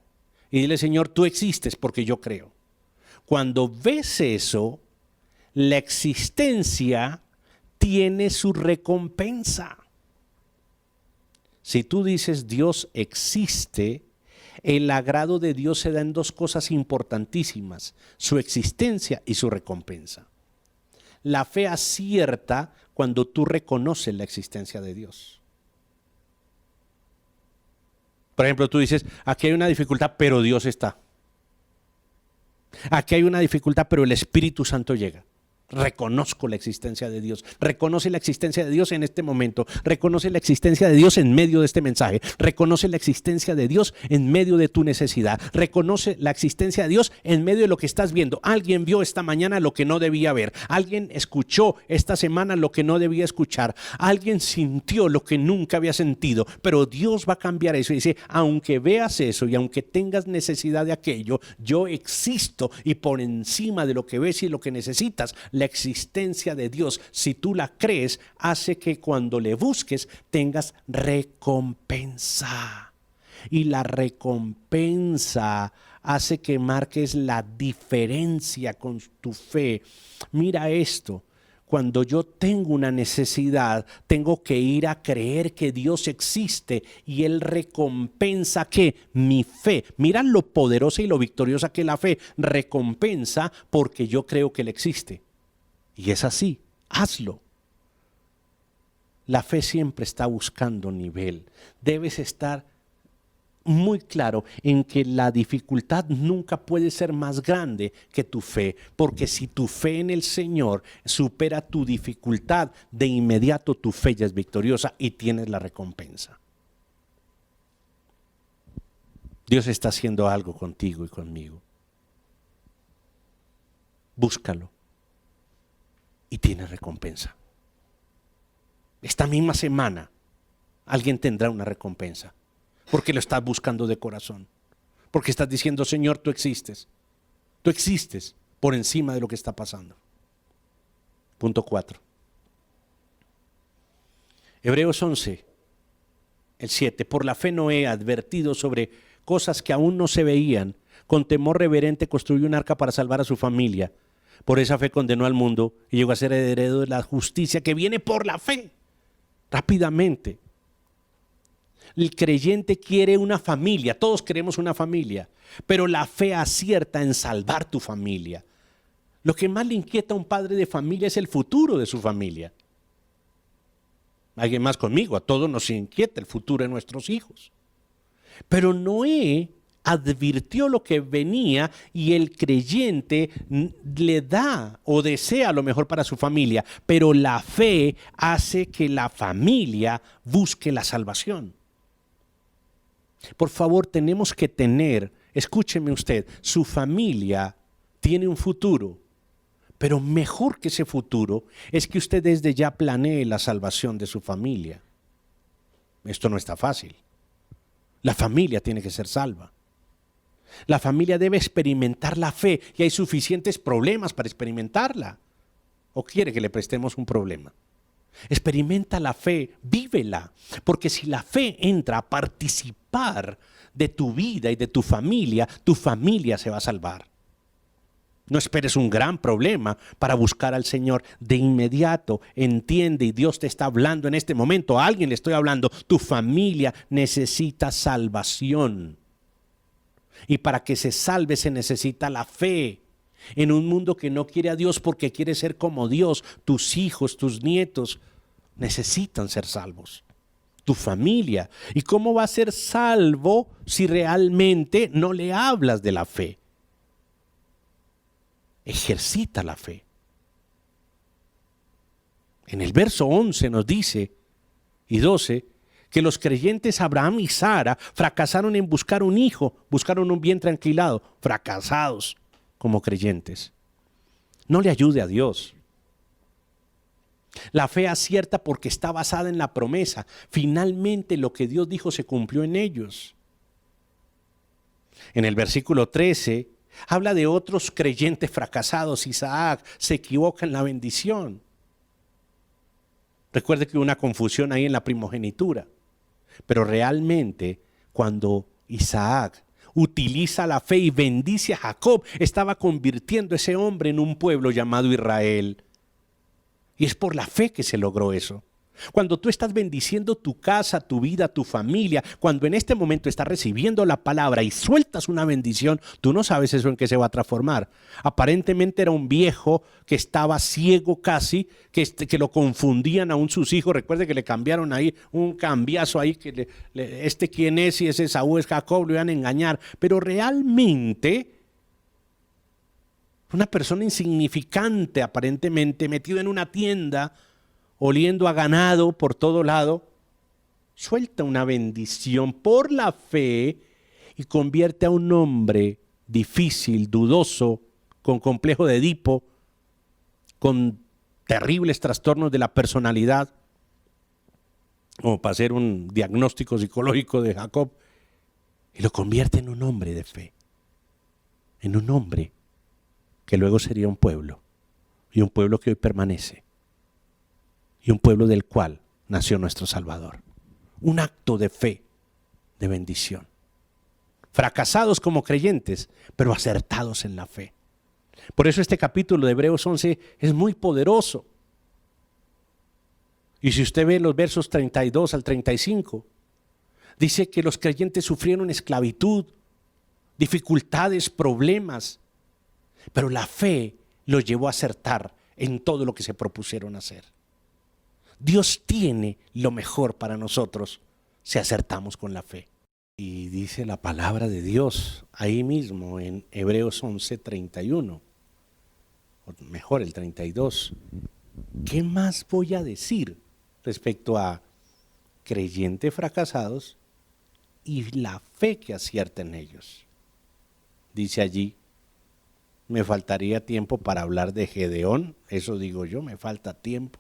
y dile, Señor, tú existes porque yo creo. Cuando ves eso, la existencia tiene su recompensa. Si tú dices Dios existe, el agrado de Dios se da en dos cosas importantísimas: su existencia y su recompensa. La fe acierta cuando tú reconoces la existencia de Dios. Por ejemplo, tú dices, aquí hay una dificultad, pero Dios está. Aquí hay una dificultad, pero el Espíritu Santo llega. Reconozco la existencia de Dios. Reconoce la existencia de Dios en este momento. Reconoce la existencia de Dios en medio de este mensaje. Reconoce la existencia de Dios en medio de tu necesidad. Reconoce la existencia de Dios en medio de lo que estás viendo. Alguien vio esta mañana lo que no debía ver. Alguien escuchó esta semana lo que no debía escuchar. Alguien sintió lo que nunca había sentido. Pero Dios va a cambiar eso y dice, aunque veas eso y aunque tengas necesidad de aquello, yo existo, y por encima de lo que ves y lo que necesitas, la existencia de Dios, si tú la crees, hace que cuando le busques tengas recompensa. Y la recompensa hace que marques la diferencia con tu fe. Mira esto. Cuando yo tengo una necesidad, tengo que ir a creer que Dios existe y Él recompensa ¿qué? Mi fe. Mira lo poderosa y lo victoriosa que la fe recompensa porque yo creo que Él existe. Y es así, hazlo. La fe siempre está buscando nivel. Debes estar muy claro en que la dificultad nunca puede ser más grande que tu fe, porque si tu fe en el Señor supera tu dificultad, de inmediato tu fe ya es victoriosa y tienes la recompensa. Dios está haciendo algo contigo y conmigo. Búscalo y tienes recompensa. Esta misma semana alguien tendrá una recompensa. Porque lo estás buscando de corazón. Porque estás diciendo, Señor, tú existes. Tú existes por encima de lo que está pasando. Punto 4. Hebreos 11, el 7. Por la fe Noé, advertido sobre cosas que aún no se veían, con temor reverente construyó un arca para salvar a su familia. Por esa fe condenó al mundo y llegó a ser heredero de la justicia que viene por la fe. Rápidamente. El creyente quiere una familia, todos queremos una familia, pero la fe acierta en salvar tu familia. Lo que más le inquieta a un padre de familia es el futuro de su familia. ¿Alguien más conmigo? A todos nos inquieta el futuro de nuestros hijos. Pero Noé advirtió lo que venía y el creyente le da o desea lo mejor para su familia, pero la fe hace que la familia busque la salvación. Por favor, tenemos que tener, escúcheme usted, su familia tiene un futuro, pero mejor que ese futuro es que usted desde ya planee la salvación de su familia. Esto no está fácil. La familia tiene que ser salva. La familia debe experimentar la fe y hay suficientes problemas para experimentarla. ¿O quiere que le prestemos un problema? Experimenta la fe, vívela, porque si la fe entra a participar de tu vida y de tu familia se va a salvar. No esperes un gran problema para buscar al Señor. De inmediato entiende, y Dios te está hablando en este momento, a alguien le estoy hablando, tu familia necesita salvación. Y para que se salve se necesita la fe. En un mundo que no quiere a Dios porque quiere ser como Dios, tus hijos, tus nietos necesitan ser salvos. Tu familia. ¿Y cómo va a ser salvo si realmente no le hablas de la fe? Ejercita la fe. En el verso 11 nos dice, y 12, que los creyentes Abraham y Sara fracasaron en buscar un hijo, buscaron un vientre anclado, fracasados como creyentes. No le ayude a Dios. La fe acierta porque está basada en la promesa. Finalmente lo que Dios dijo se cumplió en ellos. En el versículo 13 habla de otros creyentes fracasados. Isaac se equivoca en la bendición. Recuerde que hubo una confusión ahí en la primogenitura. Pero realmente cuando Isaac utiliza la fe y bendice a Jacob, estaba convirtiendo a ese hombre en un pueblo llamado Israel. Y es por la fe que se logró eso. Cuando tú estás bendiciendo tu casa, tu vida, tu familia, cuando en este momento estás recibiendo la palabra y sueltas una bendición, tú no sabes eso en qué se va a transformar. Aparentemente era un viejo que estaba ciego casi, que lo confundían aún sus hijos. Recuerde que le cambiaron ahí un cambiazo ahí, que este quién es y ese Esaú es Jacob, lo iban a engañar. Pero realmente una persona insignificante aparentemente, metido en una tienda, oliendo a ganado por todo lado, suelta una bendición por la fe y convierte a un hombre difícil, dudoso, con complejo de Edipo, con terribles trastornos de la personalidad, como para hacer un diagnóstico psicológico de Jacob, y lo convierte en un hombre de fe, en un hombre que luego sería un pueblo, y un pueblo que hoy permanece, y un pueblo del cual nació nuestro Salvador. Un acto de fe, de bendición. Fracasados como creyentes, pero acertados en la fe. Por eso este capítulo de Hebreos 11 es muy poderoso. Y si usted ve los versos 32 al 35, dice que los creyentes sufrieron esclavitud, dificultades, problemas, pero la fe los llevó a acertar en todo lo que se propusieron hacer. Dios tiene lo mejor para nosotros si acertamos con la fe. Y dice la palabra de Dios ahí mismo en Hebreos 11:31, o mejor el 32. ¿Qué más voy a decir respecto a creyentes fracasados y la fe que acierta en ellos? Dice allí, me faltaría tiempo para hablar de Gedeón, eso digo yo, me falta tiempo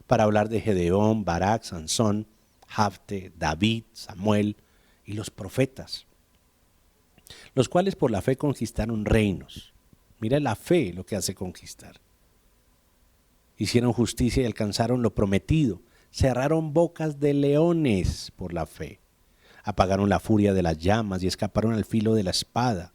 para hablar de Gedeón, Barak, Sansón, Jafte, David, Samuel y los profetas, los cuales por la fe conquistaron reinos. Mira la fe lo que hace conquistar. Hicieron justicia y alcanzaron lo prometido. Cerraron bocas de leones por la fe. Apagaron la furia de las llamas y escaparon al filo de la espada.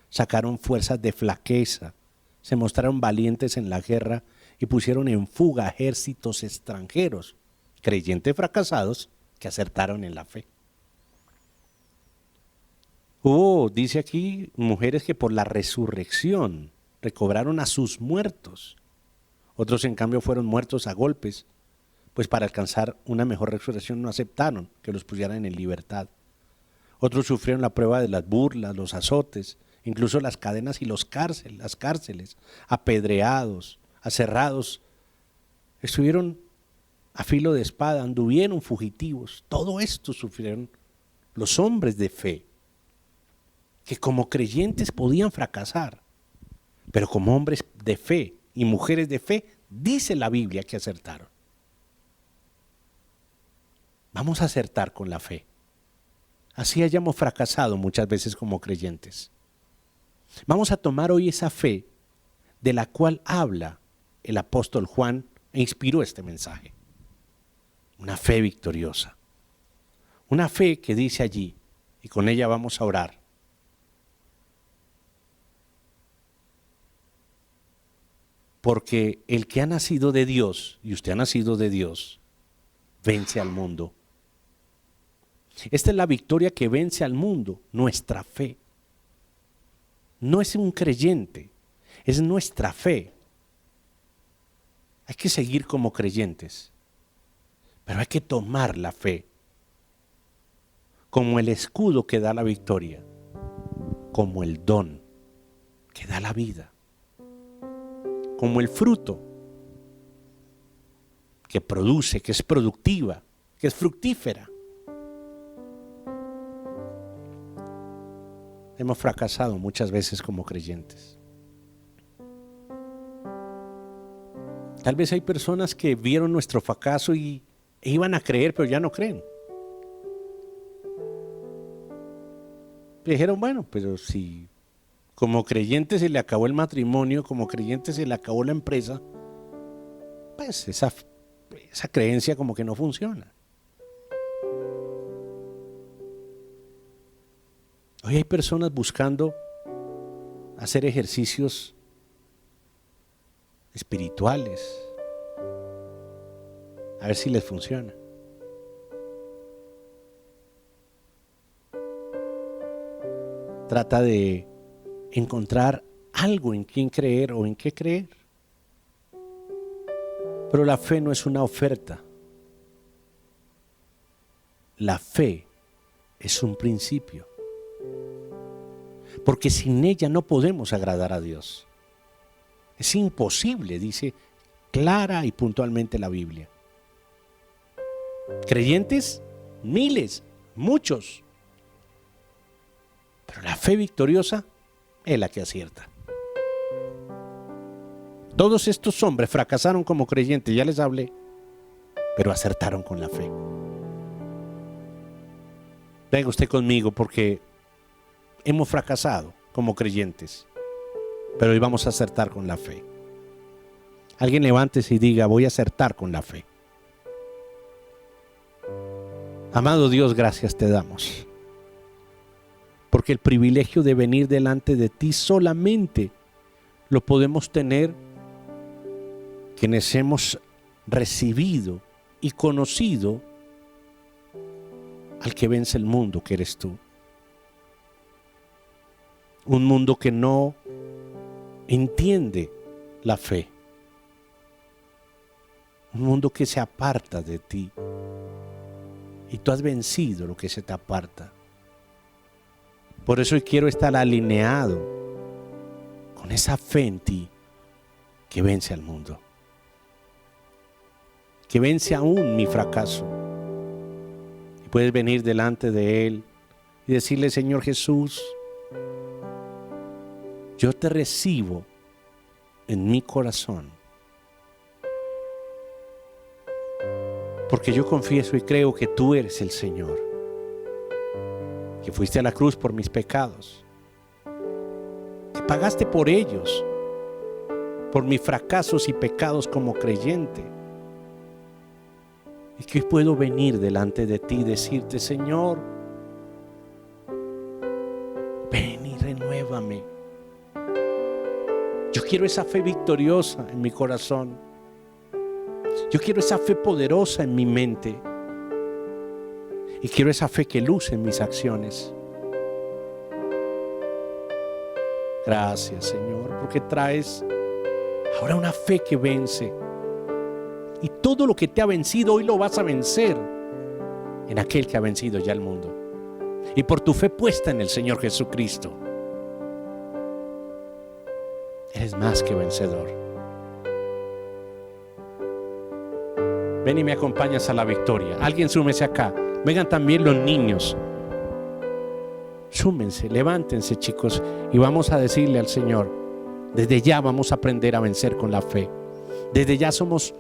Sacaron fuerzas de flaqueza, se mostraron valientes en la guerra y pusieron en fuga ejércitos extranjeros, creyentes fracasados que acertaron en la fe. Dice aquí, mujeres que por la resurrección recobraron a sus muertos. Otros en cambio fueron muertos a golpes, pues para alcanzar una mejor resurrección no aceptaron que los pusieran en libertad. Otros sufrieron la prueba de las burlas, los azotes, incluso las cadenas y las cárceles, apedreados, aserrados, estuvieron a filo de espada, anduvieron fugitivos. Todo esto sufrieron los hombres de fe, que como creyentes podían fracasar, pero como hombres de fe y mujeres de fe, dice la Biblia que acertaron. Vamos a acertar con la fe, así hayamos fracasado muchas veces como creyentes. Vamos a tomar hoy esa fe de la cual habla el apóstol Juan e inspiró este mensaje. Una fe victoriosa. Una fe que dice allí, y con ella vamos a orar. Porque el que ha nacido de Dios, y usted ha nacido de Dios, vence al mundo. Esta es la victoria que vence al mundo, nuestra fe. No es un creyente, es nuestra fe. Hay que seguir como creyentes, pero hay que tomar la fe como el escudo que da la victoria, como el don que da la vida, como el fruto que produce, que es productiva, que es fructífera. Hemos fracasado muchas veces como creyentes. Tal vez hay personas que vieron nuestro fracaso e iban a creer, pero ya no creen. Dijeron, bueno, pero si como creyente se le acabó el matrimonio, como creyente se le acabó la empresa, pues esa creencia como que no funciona. Hoy hay personas buscando hacer ejercicios espirituales, a ver si les funciona. Trata de encontrar algo en quien creer o en qué creer. Pero la fe no es una oferta. La fe es un principio. Porque sin ella no podemos agradar a Dios. Es imposible, dice clara y puntualmente la Biblia. Creyentes, miles, muchos. Pero la fe victoriosa es la que acierta. Todos estos hombres fracasaron como creyentes, ya les hablé, pero acertaron con la fe. Venga usted conmigo porque hemos fracasado como creyentes, pero hoy vamos a acertar con la fe. Alguien levántese y diga, voy a acertar con la fe. Amado Dios, gracias te damos. Porque el privilegio de venir delante de ti solamente lo podemos tener quienes hemos recibido y conocido al que vence el mundo, que eres tú. Un mundo que no entiende la fe. Un mundo que se aparta de ti. Y tú has vencido lo que se te aparta. Por eso hoy quiero estar alineado con esa fe en ti que vence al mundo, que vence aún mi fracaso. Y puedes venir delante de Él y decirle, Señor Jesús, yo te recibo en mi corazón, porque yo confieso y creo que tú eres el Señor, que fuiste a la cruz por mis pecados, que pagaste por ellos, por mis fracasos y pecados como creyente, y que hoy puedo venir delante de ti y decirte, Señor, ven y renuévame. Yo quiero esa fe victoriosa en mi corazón. Yo quiero esa fe poderosa en mi mente. Y quiero esa fe que luce en mis acciones. Gracias, Señor, porque traes ahora una fe que vence. Y todo lo que te ha vencido hoy lo vas a vencer en aquel que ha vencido ya el mundo. Y por tu fe puesta en el Señor Jesucristo, eres más que vencedor. Ven y me acompañas a la victoria. Alguien súmese acá. Vengan también los niños. Súmense, levántense, chicos, y vamos a decirle al Señor, desde ya vamos a aprender a vencer con la fe. Desde ya somos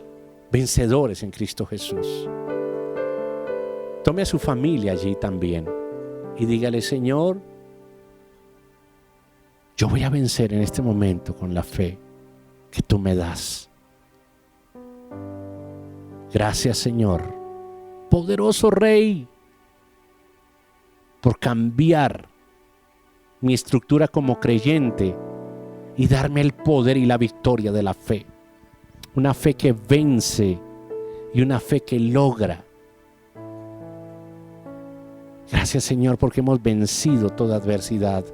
vencedores en Cristo Jesús. Tome a su familia allí también y dígale, Señor, yo voy a vencer en este momento con la fe que tú me das. Gracias, Señor, poderoso Rey, por cambiar mi estructura como creyente y darme el poder y la victoria de la fe. Una fe que vence y una fe que logra. Gracias, Señor, porque hemos vencido toda adversidad,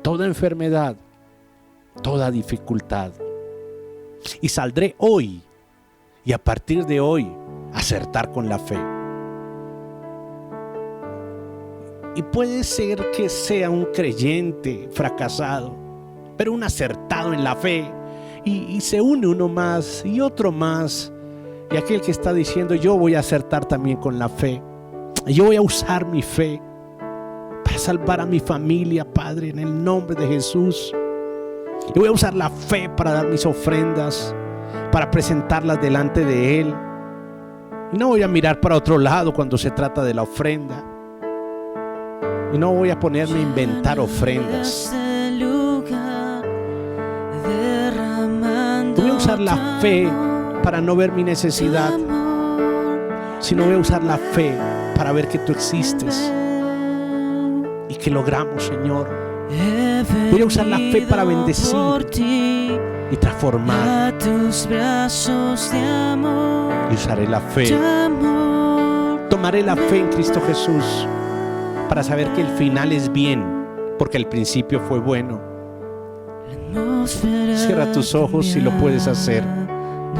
toda enfermedad, toda dificultad. Y saldré hoy y a partir de hoy acertar con la fe. Y puede ser que sea un creyente fracasado, pero un acertado en la fe. Y se une uno más y otro más. Y aquel que está diciendo, yo voy a acertar también con la fe. Yo voy a usar mi fe para salvar a mi familia, Padre, en el nombre de Jesús. Yo voy a usar la fe para dar mis ofrendas. para presentarlas delante de Él. Y no voy a mirar para otro lado cuando se trata de la ofrenda. Y no voy a ponerme a inventar ofrendas. Voy a usar la fe para no ver mi necesidad, sino voy a usar la fe para ver que tú existes y que logramos, Señor. Voy a usar la fe para bendecir y transformar. Y usaré la fe. Tomaré la fe en Cristo Jesús para saber que el final es bien, porque el principio fue bueno. Cierra tus ojos si lo puedes hacer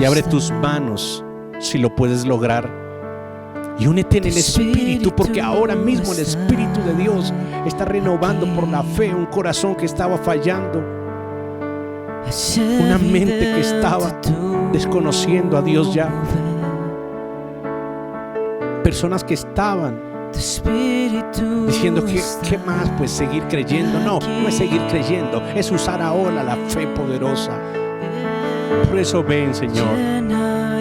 y abre tus manos si lo puedes lograr. Y únete en el Espíritu, porque ahora mismo el Espíritu de Dios está renovando por la fe un corazón que estaba fallando, una mente que estaba desconociendo a Dios ya, personas que estaban diciendo que ¿qué más? Pues seguir creyendo. No es seguir creyendo, es usar ahora la fe poderosa. Por eso ven, Señor, y llena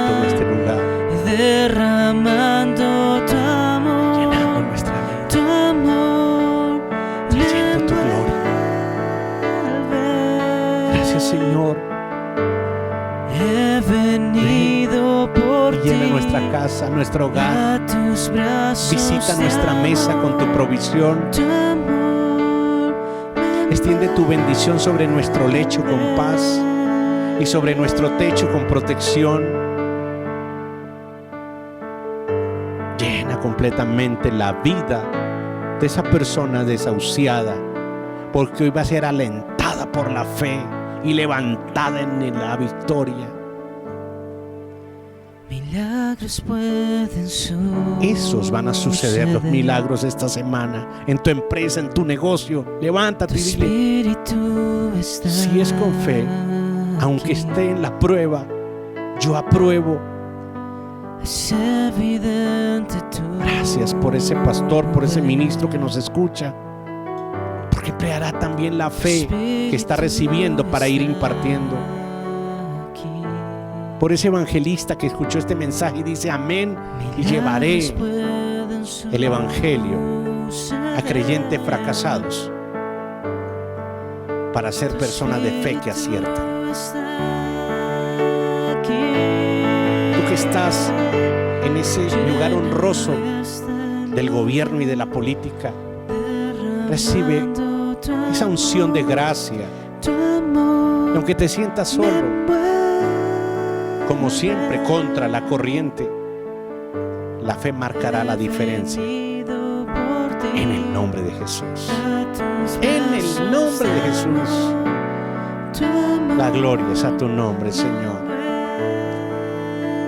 todo este lugar, derramando tu amor, llenando nuestra vida, tu amor, trayendo tu gloria. Gracias, Señor. He venido por Y llena ti, nuestra casa, nuestro hogar. a tus brazos. Visita nuestra mesa con tu provisión. Tu amor, Extiende tu bendición sobre nuestro lecho con paz y sobre nuestro techo con protección. Llena completamente la vida de esa persona desahuciada, porque hoy va a ser alentada por la fe y levantada en la victoria. milagros pueden suceder. Esos van a suceder, los milagros esta semana, en tu empresa, en tu negocio. Levántate Tu y dile: espíritu está si es con fe, aunque esté en la prueba, yo apruebo. es evidente tu Gracias por ese pastor, por ese ministro que nos escucha, porque empleará también la fe que está recibiendo para ir impartiendo. aquí. Por ese evangelista que escuchó este mensaje y dice amén, y llevaré Milagros pueden el evangelio a creyentes suceder. fracasados para ser personas de fe que aciertan. Tú que estás en ese lugar honroso del gobierno y de la política, recibe esa unción de gracia. Y aunque te sientas solo, como siempre contra la corriente, la fe marcará la diferencia. En el nombre de Jesús. En el nombre de Jesús. La gloria es a tu nombre, Señor.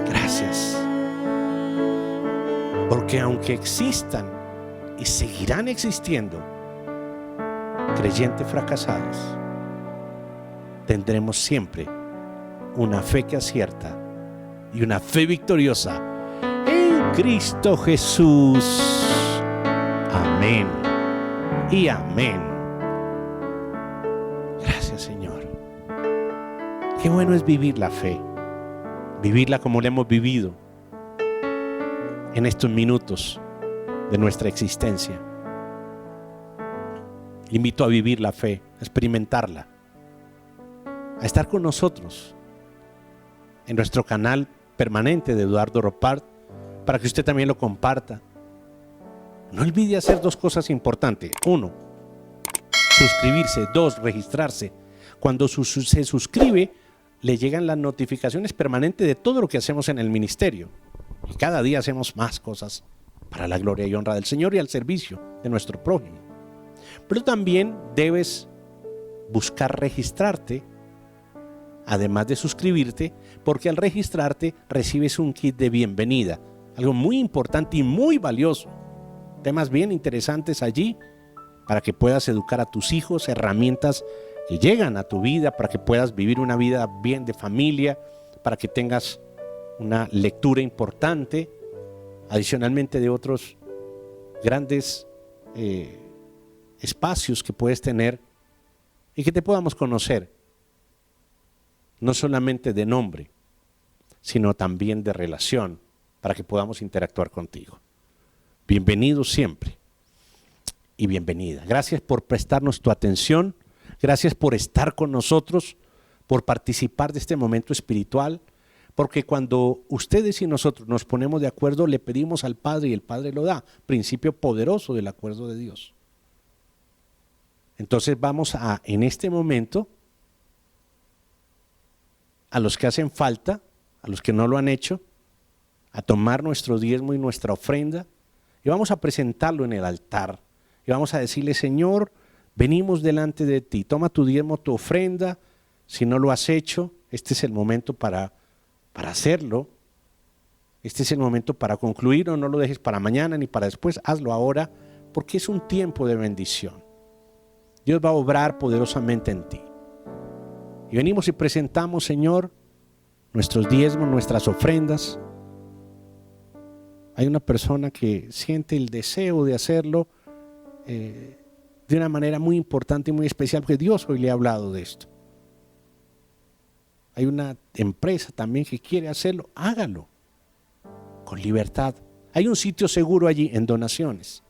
Gracias. Porque aunque existan y seguirán existiendo creyentes fracasados, tendremos siempre una fe que acierta y una fe victoriosa en Cristo Jesús. Amén y amén. Gracias, Señor. Qué bueno es vivir la fe, vivirla como la hemos vivido en estos minutos de nuestra existencia. Invito a vivir la fe, a experimentarla, a estar con nosotros en nuestro canal permanente de Eduardo Ropart, para que usted también lo comparta. No olvide hacer dos cosas importantes. 1, suscribirse. 2, registrarse. Cuando se suscribe, le llegan las notificaciones permanentes de todo lo que hacemos en el ministerio. Y cada día hacemos más cosas para la gloria y honra del Señor y al servicio de nuestro prójimo. Pero también debes buscar registrarte, además de suscribirte, porque al registrarte recibes un kit de bienvenida, algo muy importante y muy valioso. Temas bien interesantes allí para que puedas educar a tus hijos, herramientas que llegan a tu vida para que puedas vivir una vida bien de familia, para que tengas una lectura importante, adicionalmente de otros grandes espacios que puedes tener y que te podamos conocer no solamente de nombre, sino también de relación, para que podamos interactuar contigo. Bienvenido siempre y bienvenida. Gracias por prestarnos tu atención, gracias por estar con nosotros, por participar de este momento espiritual, porque cuando ustedes y nosotros nos ponemos de acuerdo, le pedimos al Padre y el Padre lo da, principio poderoso del acuerdo de Dios. Entonces vamos a, en este momento, a los que hacen falta, a los que no lo han hecho, a tomar nuestro diezmo y nuestra ofrenda y vamos a presentarlo en el altar y vamos a decirle: Señor, venimos delante de ti, toma tu diezmo, tu ofrenda. Si no lo has hecho, este es el momento para hacerlo. Este es el momento para concluirlo, no lo dejes para mañana ni para después, hazlo ahora, porque es un tiempo de bendición. Dios va a obrar poderosamente en ti. Y venimos y presentamos, Señor, nuestros diezmos, nuestras ofrendas. Hay una persona que siente el deseo de hacerlo de una manera muy importante y muy especial, porque Dios hoy le ha hablado de esto. Hay una empresa también que quiere hacerlo, hágalo con libertad. Hay un sitio seguro allí en donaciones,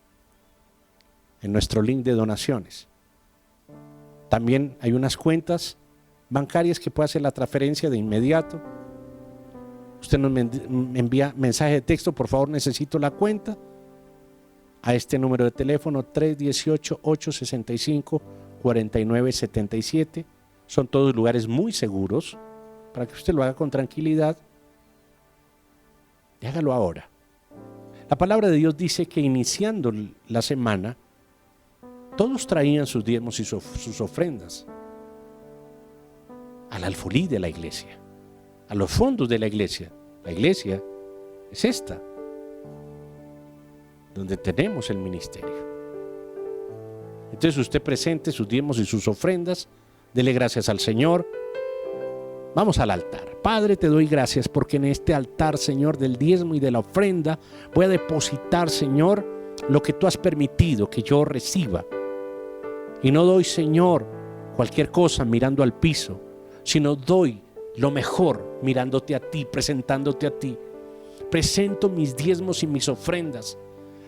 en nuestro link de donaciones. También hay unas cuentas bancarias que puede hacer la transferencia de inmediato. Usted nos envía mensaje de texto: por favor, necesito la cuenta, a este número de teléfono 318-865-4977. Son todos lugares muy seguros para que usted lo haga con tranquilidad y hágalo ahora. La palabra de Dios dice que iniciando la semana todos traían sus diezmos y sus ofrendas al alfolí de la iglesia, a los fondos de la iglesia. La iglesia es esta, donde tenemos el ministerio. Entonces usted presente sus diezmos y sus ofrendas, dele gracias al Señor. Vamos al altar. Padre, te doy gracias porque en este altar, Señor, del diezmo y de la ofrenda, voy a depositar, Señor, lo que tú has permitido que yo reciba. Y no doy, Señor, cualquier cosa mirando al piso, sino doy lo mejor mirándote a ti, presentándote a ti. Presento mis diezmos y mis ofrendas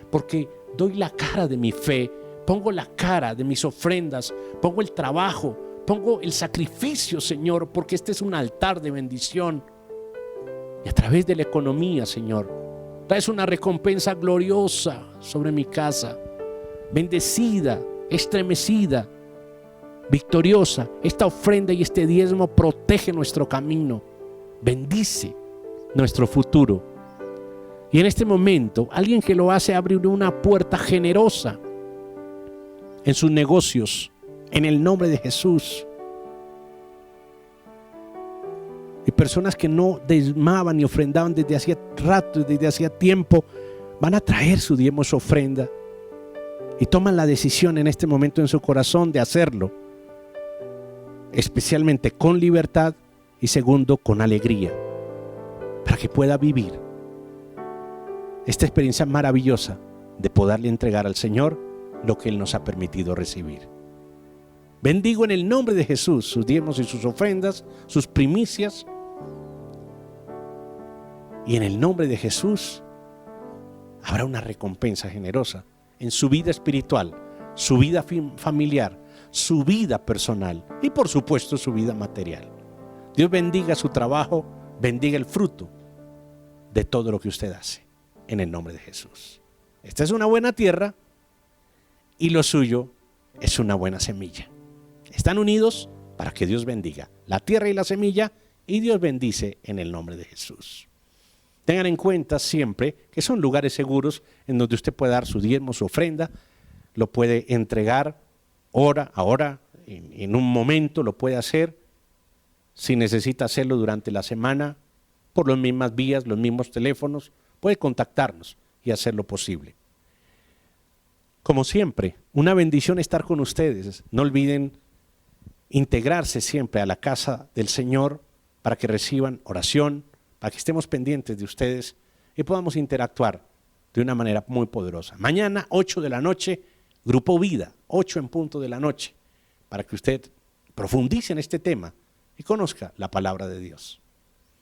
porque doy la cara de mi fe, pongo la cara de mis ofrendas, pongo el trabajo, pongo el sacrificio, Señor, porque este es un altar de bendición. Y a través de la economía, Señor, traes una recompensa gloriosa sobre mi casa, bendecida, estremecida, victoriosa. Esta ofrenda y este diezmo protege nuestro camino, bendice nuestro futuro. Y en este momento, alguien que lo hace abre una puerta generosa en sus negocios, en el nombre de Jesús. Y personas que no diezmaban ni ofrendaban desde hacía rato, desde hacía tiempo, van a traer su diezmo, su ofrenda, y toman la decisión en este momento en su corazón de hacerlo, especialmente con libertad y segundo, con alegría, para que pueda vivir esta experiencia maravillosa de poderle entregar al Señor lo que Él nos ha permitido recibir. Bendigo en el nombre de Jesús sus diezmos y sus ofrendas, sus primicias, y en el nombre de Jesús habrá una recompensa generosa en su vida espiritual, su vida familiar, su vida personal y por supuesto su vida material. Dios bendiga su trabajo, bendiga el fruto de todo lo que usted hace en el nombre de Jesús. Esta es una buena tierra y lo suyo es una buena semilla. Están unidos para que Dios bendiga la tierra y la semilla, y Dios bendice en el nombre de Jesús. Tengan en cuenta siempre que son lugares seguros en donde usted puede dar su diezmo, su ofrenda, lo puede entregar ahora, en un momento lo puede hacer. Si necesita hacerlo durante la semana, por las mismas vías, los mismos teléfonos, puede contactarnos y hacer lo posible. Como siempre, una bendición estar con ustedes. No olviden integrarse siempre a la casa del Señor para que reciban oración, para que estemos pendientes de ustedes y podamos interactuar de una manera muy poderosa. Mañana, 8 de la noche, Grupo Vida, 8 en punto de la noche, para que usted profundice en este tema y conozca la palabra de Dios.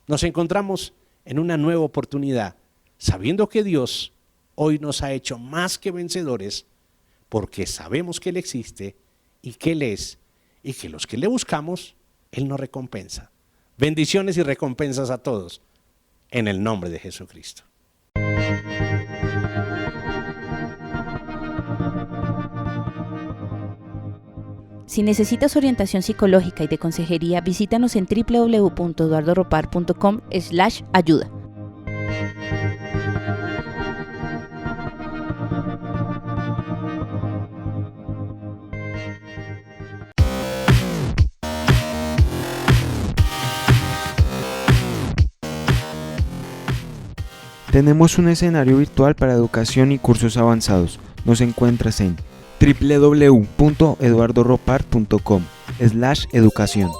Nos encontramos en una nueva oportunidad, sabiendo que Dios hoy nos ha hecho más que vencedores, porque sabemos que Él existe y que Él es, y que los que le buscamos, Él nos recompensa. Bendiciones y recompensas a todos, en el nombre de Jesucristo. Si necesitas orientación psicológica y de consejería, visítanos en www.eduardoropar.com/ayuda. Tenemos un escenario virtual para educación y cursos avanzados. Nos encuentras en www.eduardoropar.com/educación.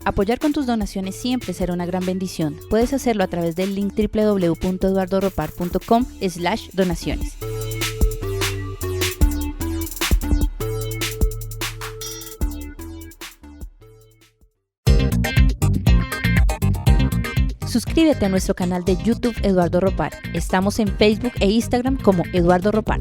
Apoyar con tus donaciones siempre será una gran bendición. Puedes hacerlo a través del link www.eduardoropar.com/donaciones. Suscríbete a nuestro canal de YouTube Eduardo Ropar. Estamos en Facebook e Instagram como Eduardo Ropar.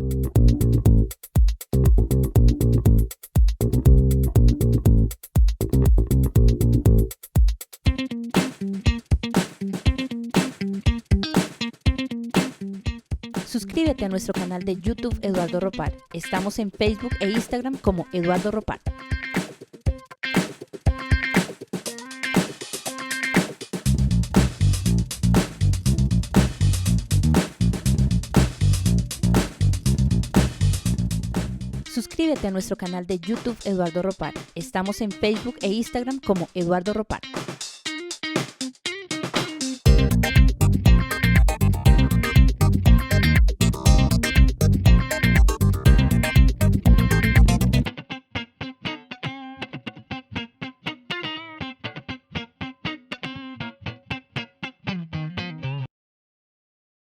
Suscríbete a nuestro canal de YouTube Eduardo Ropar. Estamos en Facebook e Instagram como Eduardo Ropar. Suscríbete a nuestro canal de YouTube Eduardo Ropar. Estamos en Facebook e Instagram como Eduardo Ropar.